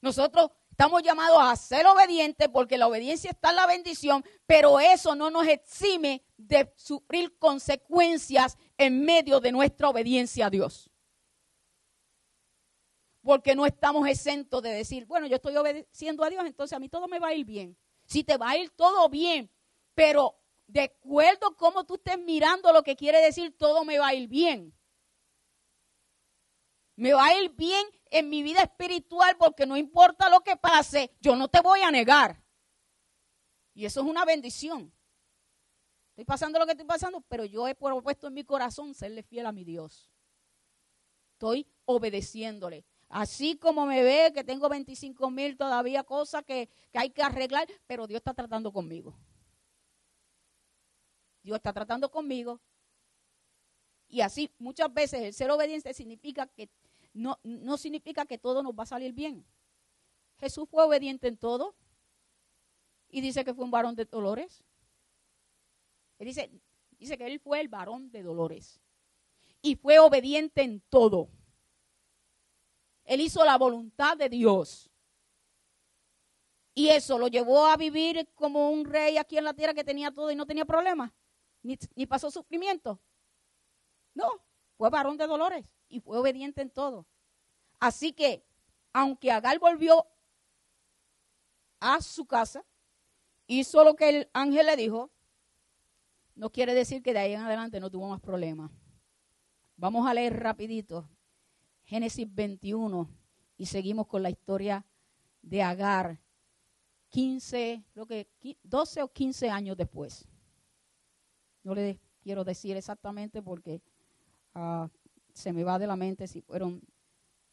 Nosotros estamos llamados a ser obedientes porque la obediencia está en la bendición, pero eso no nos exime de sufrir consecuencias en medio de nuestra obediencia a Dios. Porque no estamos exentos de decir, bueno, yo estoy obedeciendo a Dios, entonces a mí todo me va a ir bien. Sí, te va a ir todo bien, pero de acuerdo a cómo tú estés mirando lo que quiere decir todo me va a ir bien. Me va a ir bien en mi vida espiritual porque no importa lo que pase, yo no te voy a negar. Y eso es una bendición. Estoy pasando lo que estoy pasando, pero yo he propuesto en mi corazón serle fiel a mi Dios. Estoy obedeciéndole. Así como me ve que tengo 25,000 todavía cosas que hay que arreglar, pero Dios está tratando conmigo. Dios está tratando conmigo. Y así muchas veces el ser obediente significa que no significa que todo nos va a salir bien. Jesús fue obediente en todo y dice que fue un varón de dolores. Él dice que él fue el varón de dolores y fue obediente en todo. Él hizo la voluntad de Dios. Y eso lo llevó a vivir como un rey aquí en la tierra que tenía todo y no tenía problemas, ni pasó sufrimiento. No, fue varón de dolores y fue obediente en todo. Así que, aunque Agar volvió a su casa, hizo lo que el ángel le dijo, no quiere decir que de ahí en adelante no tuvo más problemas. Vamos a leer rapidito Génesis 21 y seguimos con la historia de Agar 12 o 15 años después. No le quiero decir exactamente porque se me va de la mente si fueron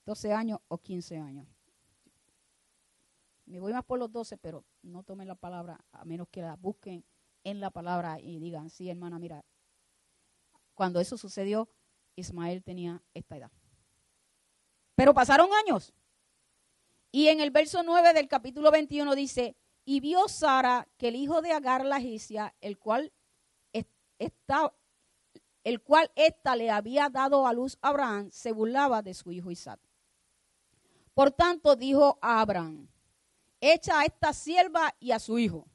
12 años o 15 años. Me voy más por los 12, pero no tomen la palabra a menos que la busquen en la palabra y digan, sí, hermana, mira, cuando eso sucedió, Ismael tenía esta edad. Pero pasaron años. Y en el verso 9 del capítulo 21 dice, y vio Sara que el hijo de Agar la egipcia, el cual ésta le había dado a luz a Abraham, se burlaba de su hijo Isaac. Por tanto dijo a Abraham, echa a esta sierva y a su hijo,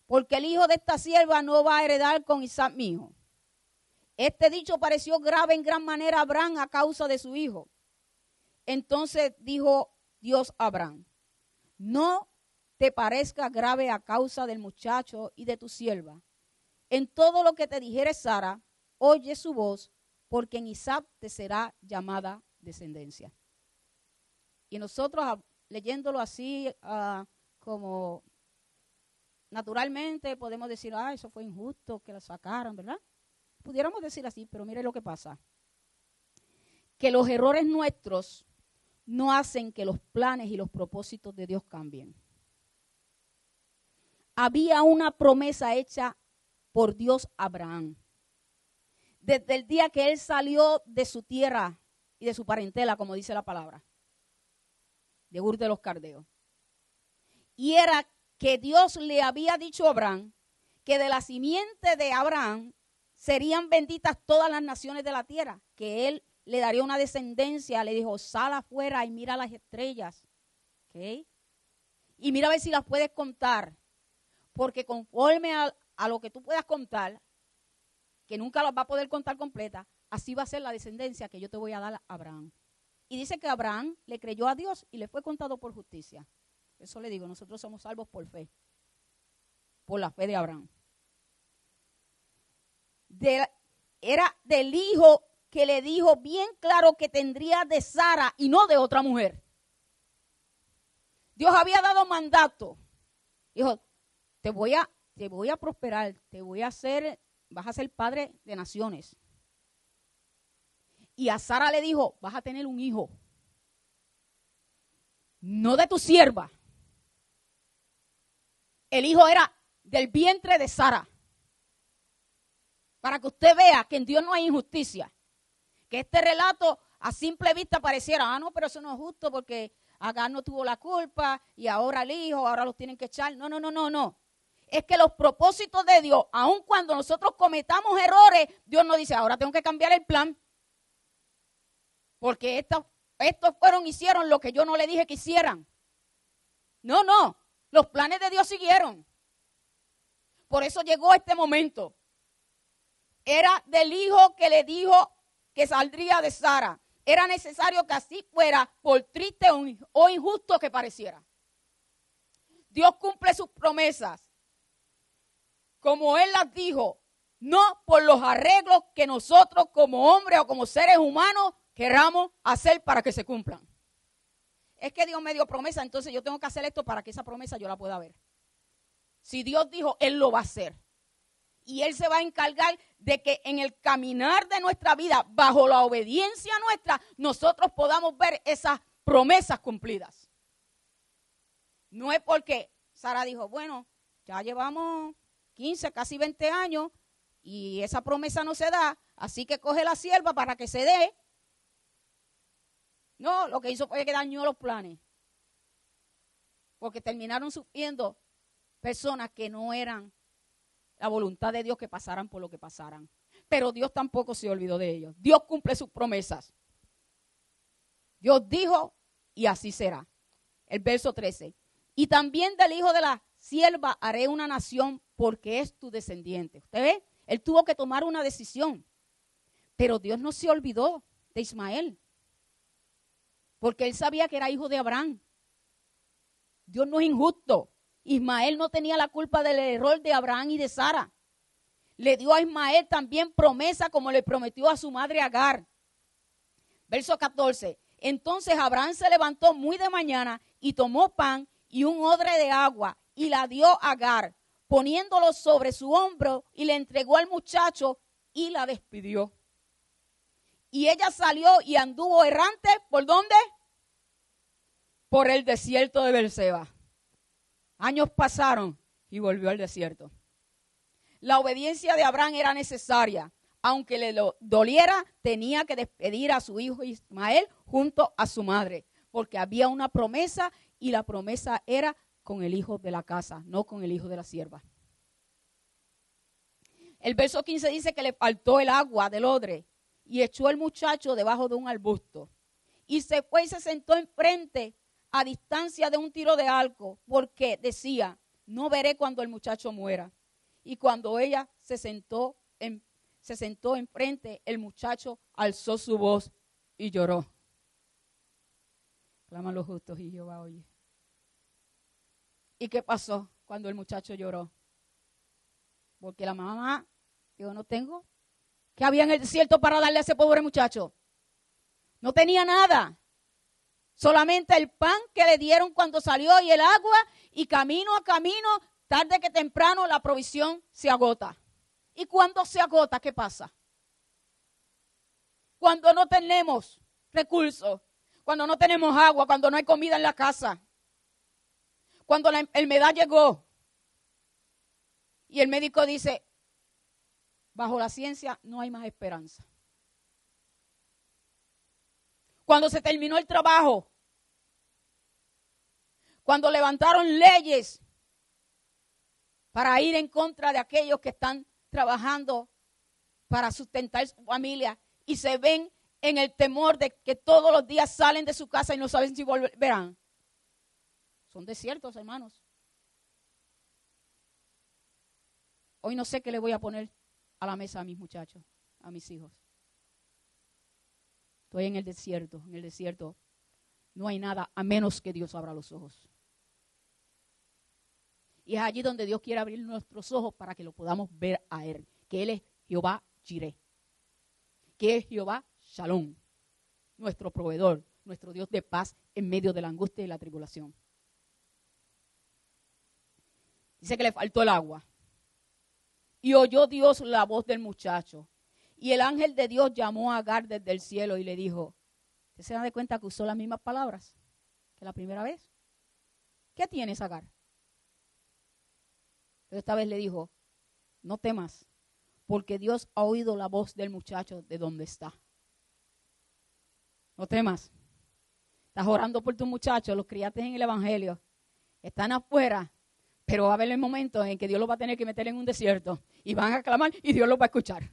porque el hijo de esta sierva no va a heredar con Isaac mi hijo. Este dicho pareció grave en gran manera a Abraham a causa de su hijo. Entonces dijo Dios a Abraham, no te parezca grave a causa del muchacho y de tu sierva. En todo lo que te dijere Sara, oye su voz, porque en Isaac te será llamada descendencia. Y nosotros leyéndolo así como naturalmente podemos decir, eso fue injusto que la sacaran, ¿verdad? Pudiéramos decir así, pero mire lo que pasa. Que los errores nuestros no hacen que los planes y los propósitos de Dios cambien. Había una promesa hecha por Dios a Abraham. Desde el día que él salió de su tierra y de su parentela, como dice la palabra, de Ur de los Caldeos. Y era que Dios le había dicho a Abraham que de la simiente de Abraham serían benditas todas las naciones de la tierra, que él le daría una descendencia. Le dijo, sal afuera y mira las estrellas, ¿okay? Y mira a ver si las puedes contar, porque conforme a lo que tú puedas contar, que nunca las va a poder contar completa, así va a ser la descendencia que yo te voy a dar a Abraham. Y dice que Abraham le creyó a Dios y le fue contado por justicia. Eso le digo, nosotros somos salvos por fe, por la fe de Abraham. Era del hijo que le dijo bien claro que tendría de Sara y no de otra mujer. Dios había dado mandato. Dijo, te voy a prosperar, vas a ser padre de naciones. Y a Sara le dijo, vas a tener un hijo, no de tu sierva. El hijo era del vientre de Sara. Para que usted vea que en Dios no hay injusticia. Que este relato a simple vista pareciera, no, pero eso no es justo porque Agar no tuvo la culpa y ahora el hijo, ahora los tienen que echar. No. Es que los propósitos de Dios, aun cuando nosotros cometamos errores, Dios nos dice, ahora tengo que cambiar el plan. Porque estos hicieron lo que yo no le dije que hicieran. No, los planes de Dios siguieron. Por eso llegó este momento. Era del hijo que le dijo que saldría de Sara. Era necesario que así fuera, por triste o injusto que pareciera. Dios cumple sus promesas, como Él las dijo, no por los arreglos que nosotros como hombres o como seres humanos queramos hacer para que se cumplan. Es que Dios me dio promesa, entonces yo tengo que hacer esto para que esa promesa yo la pueda ver. Si Dios dijo, Él lo va a hacer. Y Él se va a encargar de que en el caminar de nuestra vida, bajo la obediencia nuestra, nosotros podamos ver esas promesas cumplidas. No es porque Sara dijo, bueno, ya llevamos 15, casi 20 años y esa promesa no se da, así que coge la sierva para que se dé. No, lo que hizo fue que dañó los planes. Porque terminaron sufriendo personas que no eran la voluntad de Dios que pasaran por lo que pasaran. Pero Dios tampoco se olvidó de ellos. Dios cumple sus promesas. Dios dijo y así será. El verso 13. Y también del hijo de la sierva haré una nación porque es tu descendiente. ¿Usted ve? Él tuvo que tomar una decisión. Pero Dios no se olvidó de Ismael. Porque él sabía que era hijo de Abraham. Dios no es injusto. Ismael no tenía la culpa del error de Abraham y de Sara. Le dio a Ismael también promesa como le prometió a su madre Agar. Verso 14. Entonces Abraham se levantó muy de mañana y tomó pan y un odre de agua y la dio a Agar, poniéndolo sobre su hombro y le entregó al muchacho y la despidió. Y ella salió y anduvo errante, ¿por dónde? Por el desierto de Beerseba. Años pasaron y volvió al desierto. La obediencia de Abraham era necesaria. Aunque le doliera, tenía que despedir a su hijo Ismael junto a su madre. Porque había una promesa y la promesa era con el hijo de la casa, no con el hijo de la sierva. El verso 15 dice que le faltó el agua del odre y echó el muchacho debajo de un arbusto. Y se fue y se sentó enfrente a distancia de un tiro de arco, porque decía, no veré cuando el muchacho muera. Y cuando ella se sentó enfrente, el muchacho alzó su voz y lloró. Claman los justos y Jehová oye. ¿Y qué pasó cuando el muchacho lloró? Porque la mamá, yo no tengo. ¿Qué había en el desierto para darle a ese pobre muchacho? No tenía nada. Solamente el pan que le dieron cuando salió y el agua, y camino a camino, tarde que temprano, la provisión se agota. ¿Y cuando se agota, qué pasa? Cuando no tenemos recursos, cuando no tenemos agua, cuando no hay comida en la casa, cuando la enfermedad llegó y el médico dice, bajo la ciencia no hay más esperanza. Cuando se terminó el trabajo, cuando levantaron leyes para ir en contra de aquellos que están trabajando para sustentar su familia y se ven en el temor de que todos los días salen de su casa y no saben si volverán. Son desiertos, hermanos. Hoy no sé qué le voy a poner a la mesa a mis muchachos, a mis hijos. Estoy en el desierto. En el desierto no hay nada a menos que Dios abra los ojos. Y es allí donde Dios quiere abrir nuestros ojos para que lo podamos ver a Él. Que Él es Jehová Jireh. Que es Jehová Shalom. Nuestro proveedor, nuestro Dios de paz en medio de la angustia y la tribulación. Dice que le faltó el agua. Y oyó Dios la voz del muchacho. Y el ángel de Dios llamó a Agar desde el cielo y le dijo, ¿usted se da cuenta que usó las mismas palabras que la primera vez? ¿Qué tienes, Agar? Pero esta vez le dijo, no temas, porque Dios ha oído la voz del muchacho de donde está. No temas. Estás orando por tu muchacho, los criaste en el evangelio. Están afuera, pero va a haber el momento en que Dios los va a tener que meter en un desierto y van a clamar y Dios los va a escuchar.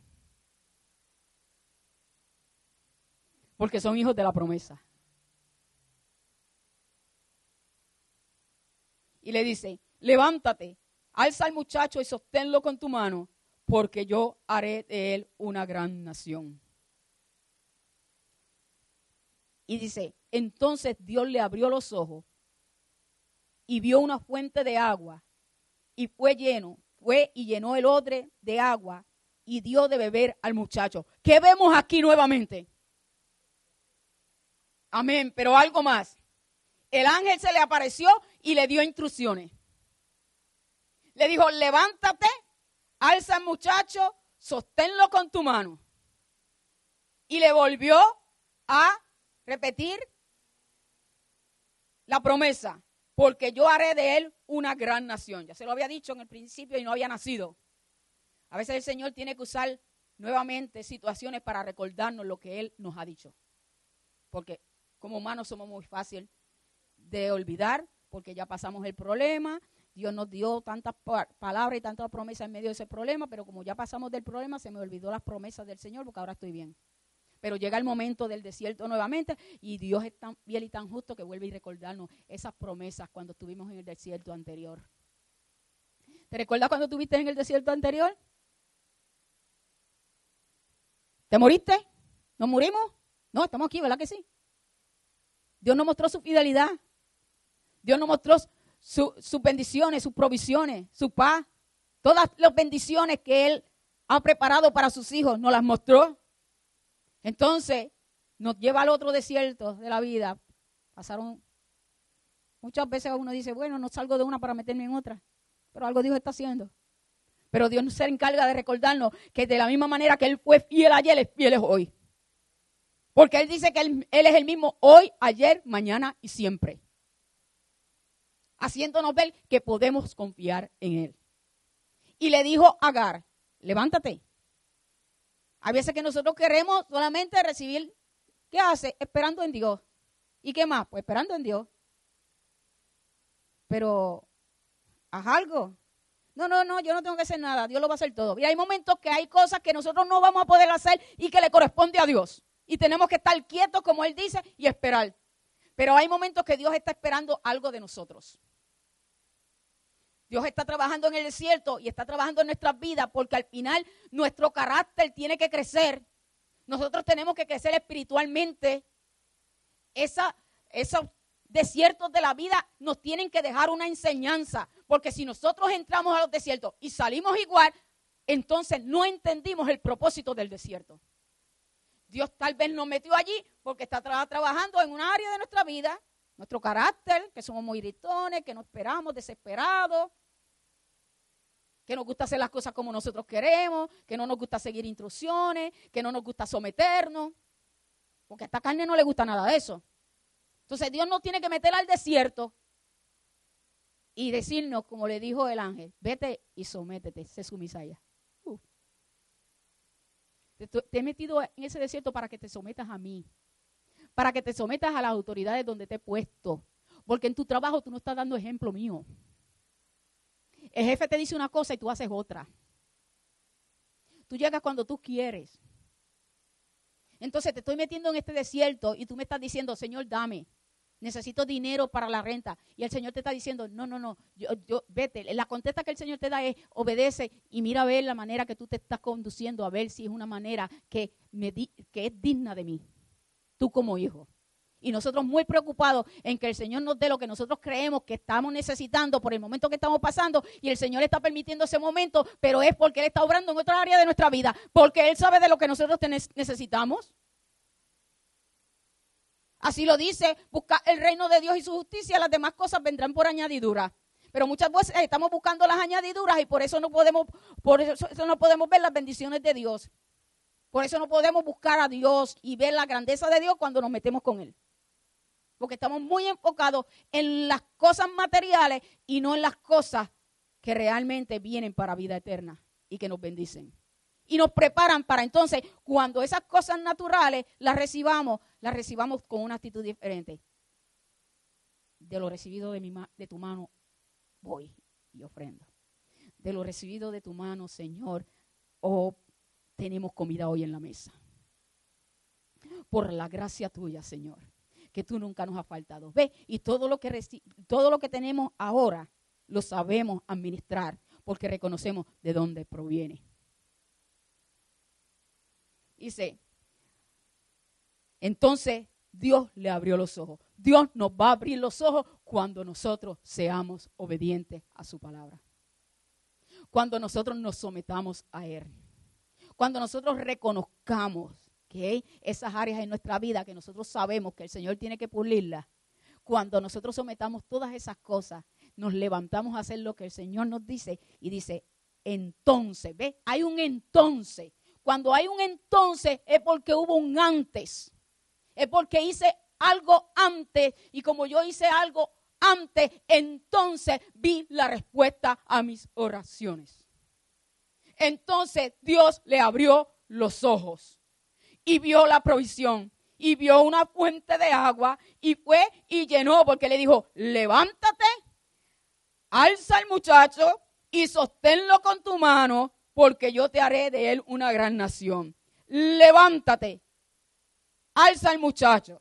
Porque son hijos de la promesa. Y le dice, levántate, alza al muchacho y sosténlo con tu mano, porque yo haré de él una gran nación. Y dice, entonces Dios le abrió los ojos y vio una fuente de agua y fue y llenó el odre de agua y dio de beber al muchacho. ¿Qué vemos aquí nuevamente? Amén, pero algo más. El ángel se le apareció y le dio instrucciones. Le dijo, levántate, alza al muchacho, sosténlo con tu mano. Y le volvió a repetir la promesa, porque yo haré de él una gran nación. Ya se lo había dicho en el principio y no había nacido. A veces el Señor tiene que usar nuevamente situaciones para recordarnos lo que Él nos ha dicho. Porque como humanos somos muy fácil de olvidar, porque ya pasamos el problema. Dios nos dio tantas palabras y tantas promesas en medio de ese problema, pero como ya pasamos del problema, se me olvidó las promesas del Señor, porque ahora estoy bien. Pero llega el momento del desierto nuevamente y Dios es tan fiel y tan justo que vuelve a recordarnos esas promesas cuando estuvimos en el desierto anterior. ¿Te recuerdas cuando estuviste en el desierto anterior? ¿Te moriste? ¿Nos morimos? No, estamos aquí, ¿verdad que sí? Dios nos mostró su fidelidad. Dios nos mostró sus bendiciones, sus provisiones, su paz. Todas las bendiciones que Él ha preparado para sus hijos nos las mostró. Entonces, nos lleva al otro desierto de la vida. Pasaron, muchas veces uno dice, bueno, no salgo de una para meterme en otra. Pero algo Dios está haciendo. Pero Dios se encarga de recordarnos que de la misma manera que Él fue fiel ayer, es fiel hoy. Porque Él dice que Él es el mismo hoy, ayer, mañana y siempre. Haciéndonos ver que podemos confiar en Él. Y le dijo a Agar, levántate. Hay veces que nosotros queremos solamente recibir, ¿qué hace? Esperando en Dios. ¿Y qué más? Pues esperando en Dios. Pero, haz algo. No, yo no tengo que hacer nada, Dios lo va a hacer todo. Y hay momentos que hay cosas que nosotros no vamos a poder hacer y que le corresponde a Dios. Y tenemos que estar quietos, como Él dice, y esperar. Pero hay momentos que Dios está esperando algo de nosotros. Dios está trabajando en el desierto y está trabajando en nuestras vidas porque al final nuestro carácter tiene que crecer. Nosotros tenemos que crecer espiritualmente. Esos desiertos de la vida nos tienen que dejar una enseñanza. Porque si nosotros entramos a los desiertos y salimos igual, entonces no entendimos el propósito del desierto. Dios tal vez nos metió allí porque está trabajando en un área de nuestra vida, nuestro carácter, que somos muy gritones, que no esperamos, desesperados, que nos gusta hacer las cosas como nosotros queremos, que no nos gusta seguir instrucciones, que no nos gusta someternos, porque a esta carne no le gusta nada de eso. Entonces Dios nos tiene que meter al desierto y decirnos, como le dijo el ángel, vete y sométete, sé sumisa a ella. Te he metido en ese desierto para que te sometas a mí, para que te sometas a las autoridades donde te he puesto, porque en tu trabajo tú no estás dando ejemplo mío. El jefe te dice una cosa y tú haces otra. Tú llegas cuando tú quieres. Entonces te estoy metiendo en este desierto y tú me estás diciendo, Señor, dame. Necesito dinero para la renta. Y el Señor te está diciendo, no, yo vete. La contesta que el Señor te da es, obedece y mira a ver la manera que tú te estás conduciendo, a ver si es una manera que es digna de mí, tú como hijo. Y nosotros muy preocupados en que el Señor nos dé lo que nosotros creemos que estamos necesitando por el momento que estamos pasando, y el Señor está permitiendo ese momento, pero es porque Él está obrando en otra área de nuestra vida, porque Él sabe de lo que nosotros necesitamos. Así lo dice, buscar el reino de Dios y su justicia, las demás cosas vendrán por añadidura. Pero muchas veces estamos buscando las añadiduras y por eso no podemos ver las bendiciones de Dios. Por eso no podemos buscar a Dios y ver la grandeza de Dios cuando nos metemos con Él. Porque estamos muy enfocados en las cosas materiales y no en las cosas que realmente vienen para vida eterna y que nos bendicen. Y nos preparan para entonces, cuando esas cosas naturales las recibamos con una actitud diferente. De lo recibido de tu mano voy y ofrendo. De lo recibido de tu mano, Señor, tenemos comida hoy en la mesa. Por la gracia tuya, Señor, que tú nunca nos has faltado. Ve, y todo lo que tenemos ahora lo sabemos administrar porque reconocemos de dónde proviene. Dice, entonces Dios le abrió los ojos. Dios nos va a abrir los ojos cuando nosotros seamos obedientes a su palabra. Cuando nosotros nos sometamos a Él. Cuando nosotros reconozcamos ¿ok? Esas áreas en nuestra vida que nosotros sabemos que el Señor tiene que pulirlas. Cuando nosotros sometamos todas esas cosas, nos levantamos a hacer lo que el Señor nos dice y dice, entonces, ¿ves? Hay un entonces. Cuando hay un entonces es porque hubo un antes. Es porque hice algo antes y como yo hice algo antes, entonces vi la respuesta a mis oraciones. Entonces Dios le abrió los ojos y vio la provisión y vio una fuente de agua y fue y llenó porque le dijo, levántate, alza al muchacho y sosténlo con tu mano porque yo te haré de él una gran nación. Levántate, alza al muchacho,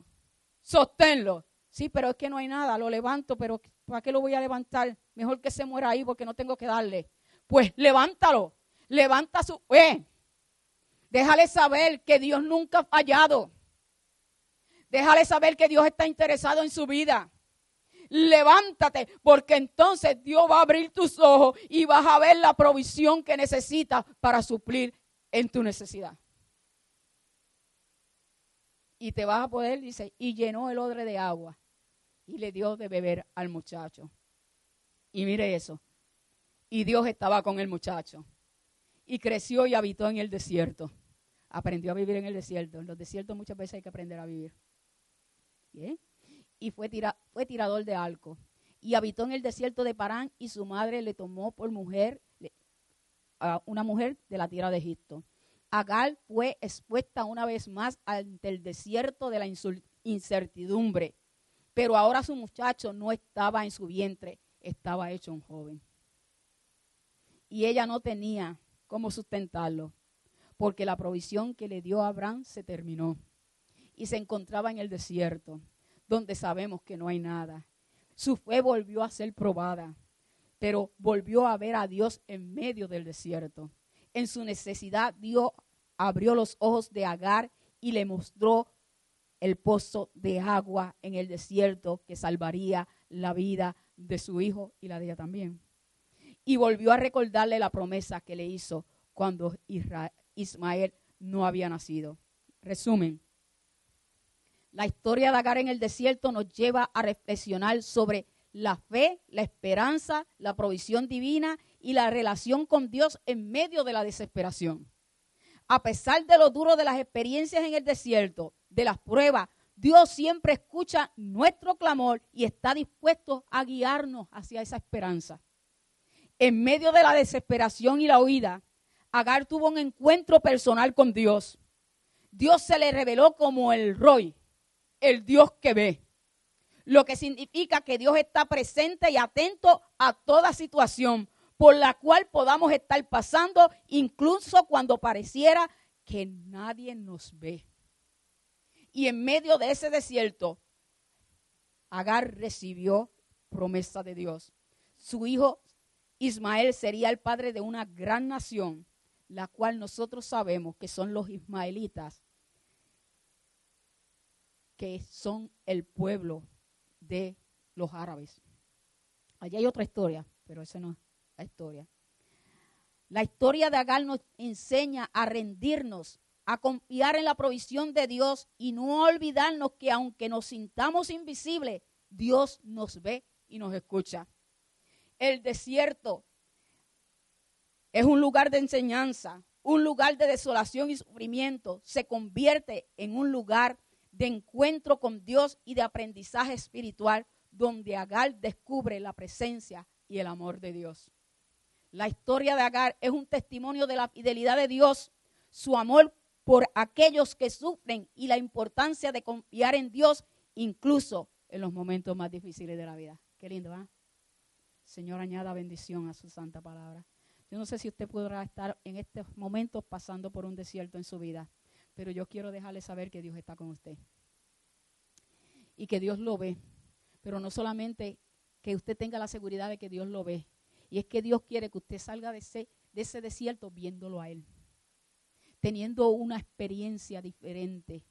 sosténlo. Sí, pero es que no hay nada, lo levanto, pero ¿para qué lo voy a levantar? Mejor que se muera ahí porque no tengo que darle. Pues levántalo, levanta su fe. Déjale saber que Dios nunca ha fallado. Déjale saber que Dios está interesado en su vida. Levántate, porque entonces Dios va a abrir tus ojos y vas a ver la provisión que necesitas para suplir en tu necesidad. Y te vas a poder, dice, y llenó el odre de agua y le dio de beber al muchacho. Y mire eso. Y Dios estaba con el muchacho. Y creció y habitó en el desierto. Aprendió a vivir en el desierto. En los desiertos muchas veces hay que aprender a vivir. ¿Bien? Y fue tirador de arco. Y habitó en el desierto de Parán y su madre le tomó por mujer a una mujer de la tierra de Egipto. Agar fue expuesta una vez más ante el desierto de la incertidumbre. Pero ahora su muchacho no estaba en su vientre, estaba hecho un joven. Y ella no tenía cómo sustentarlo, porque la provisión que le dio a Abraham se terminó. Y se encontraba en el desierto, donde sabemos que no hay nada. Su fe volvió a ser probada, pero volvió a ver a Dios en medio del desierto. En su necesidad, Dios abrió los ojos de Agar y le mostró el pozo de agua en el desierto que salvaría la vida de su hijo y la de ella también. Y volvió a recordarle la promesa que le hizo cuando Ismael no había nacido. Resumen. La historia de Agar en el desierto nos lleva a reflexionar sobre la fe, la esperanza, la provisión divina y la relación con Dios en medio de la desesperación. A pesar de lo duro de las experiencias en el desierto, de las pruebas, Dios siempre escucha nuestro clamor y está dispuesto a guiarnos hacia esa esperanza. En medio de la desesperación y la huida, Agar tuvo un encuentro personal con Dios. Dios se le reveló como el Roy, el Dios que ve. Lo que significa que Dios está presente y atento a toda situación por la cual podamos estar pasando, incluso cuando pareciera que nadie nos ve. Y en medio de ese desierto, Agar recibió promesa de Dios. Su hijo Ismael sería el padre de una gran nación, la cual nosotros sabemos que son los ismaelitas, que son el pueblo de los árabes. Allí hay otra historia, pero esa no es la historia. La historia de Agar nos enseña a rendirnos, a confiar en la provisión de Dios y no olvidarnos que aunque nos sintamos invisibles, Dios nos ve y nos escucha. El desierto es un lugar de enseñanza, un lugar de desolación y sufrimiento. Se convierte en un lugar de encuentro con Dios y de aprendizaje espiritual, donde Agar descubre la presencia y el amor de Dios. La historia de Agar es un testimonio de la fidelidad de Dios, su amor por aquellos que sufren y la importancia de confiar en Dios, incluso en los momentos más difíciles de la vida. Qué lindo, ¿eh? Señor, añada bendición a su santa palabra. Yo no sé si usted podrá estar en estos momentos pasando por un desierto en su vida, pero yo quiero dejarle saber que Dios está con usted y que Dios lo ve, pero no solamente que usted tenga la seguridad de que Dios lo ve, y es que Dios quiere que usted salga de ese desierto viéndolo a Él, teniendo una experiencia diferente,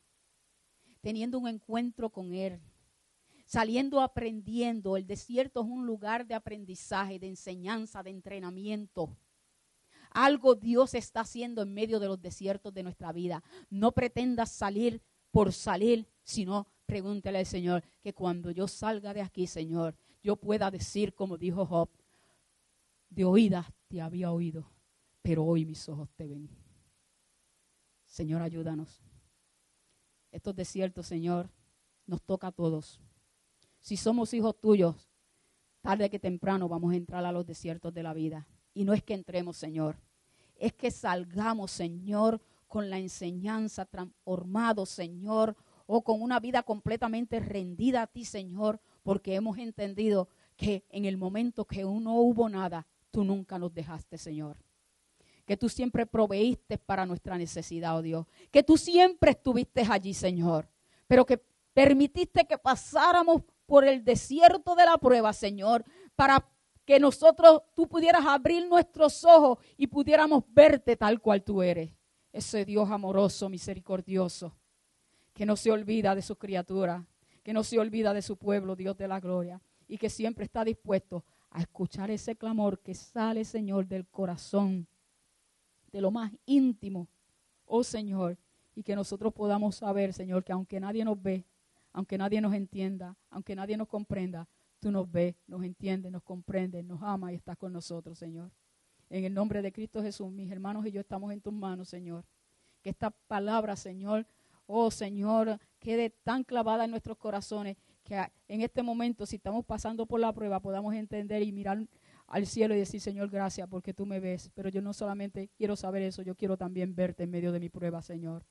teniendo un encuentro con Él, saliendo aprendiendo. El desierto es un lugar de aprendizaje, de enseñanza, de entrenamiento. Algo Dios está haciendo en medio de los desiertos de nuestra vida. No pretendas salir por salir, sino pregúntale al Señor que cuando yo salga de aquí, Señor, yo pueda decir como dijo Job, de oídas te había oído, pero hoy mis ojos te ven. Señor, ayúdanos. Estos desiertos, Señor, nos toca a todos. Si somos hijos tuyos, tarde que temprano vamos a entrar a los desiertos de la vida. Y no es que entremos, Señor, es que salgamos, Señor, con la enseñanza transformado, Señor, o con una vida completamente rendida a ti, Señor, porque hemos entendido que en el momento que no hubo nada, tú nunca nos dejaste, Señor. Que tú siempre proveíste para nuestra necesidad, oh Dios. Que tú siempre estuviste allí, Señor. Pero que permitiste que pasáramos por el desierto de la prueba, Señor, para que tú pudieras abrir nuestros ojos y pudiéramos verte tal cual tú eres. Ese Dios amoroso, misericordioso, que no se olvida de sus criaturas, que no se olvida de su pueblo, Dios de la gloria, y que siempre está dispuesto a escuchar ese clamor que sale, Señor, del corazón, de lo más íntimo, oh Señor, y que nosotros podamos saber, Señor, que aunque nadie nos ve, aunque nadie nos entienda, aunque nadie nos comprenda, tú nos ves, nos entiendes, nos comprendes, nos amas y estás con nosotros, Señor. En el nombre de Cristo Jesús, mis hermanos y yo estamos en tus manos, Señor. Que esta palabra, Señor, oh Señor, quede tan clavada en nuestros corazones que en este momento, si estamos pasando por la prueba, podamos entender y mirar al cielo y decir, Señor, gracias porque tú me ves. Pero yo no solamente quiero saber eso, yo quiero también verte en medio de mi prueba, Señor.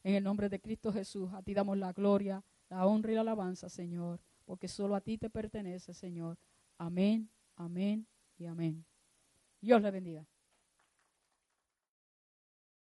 En el nombre de Cristo Jesús, a ti damos la gloria, la honra y la alabanza, Señor, porque solo a ti te pertenece, Señor. Amén, amén y amén. Dios le bendiga.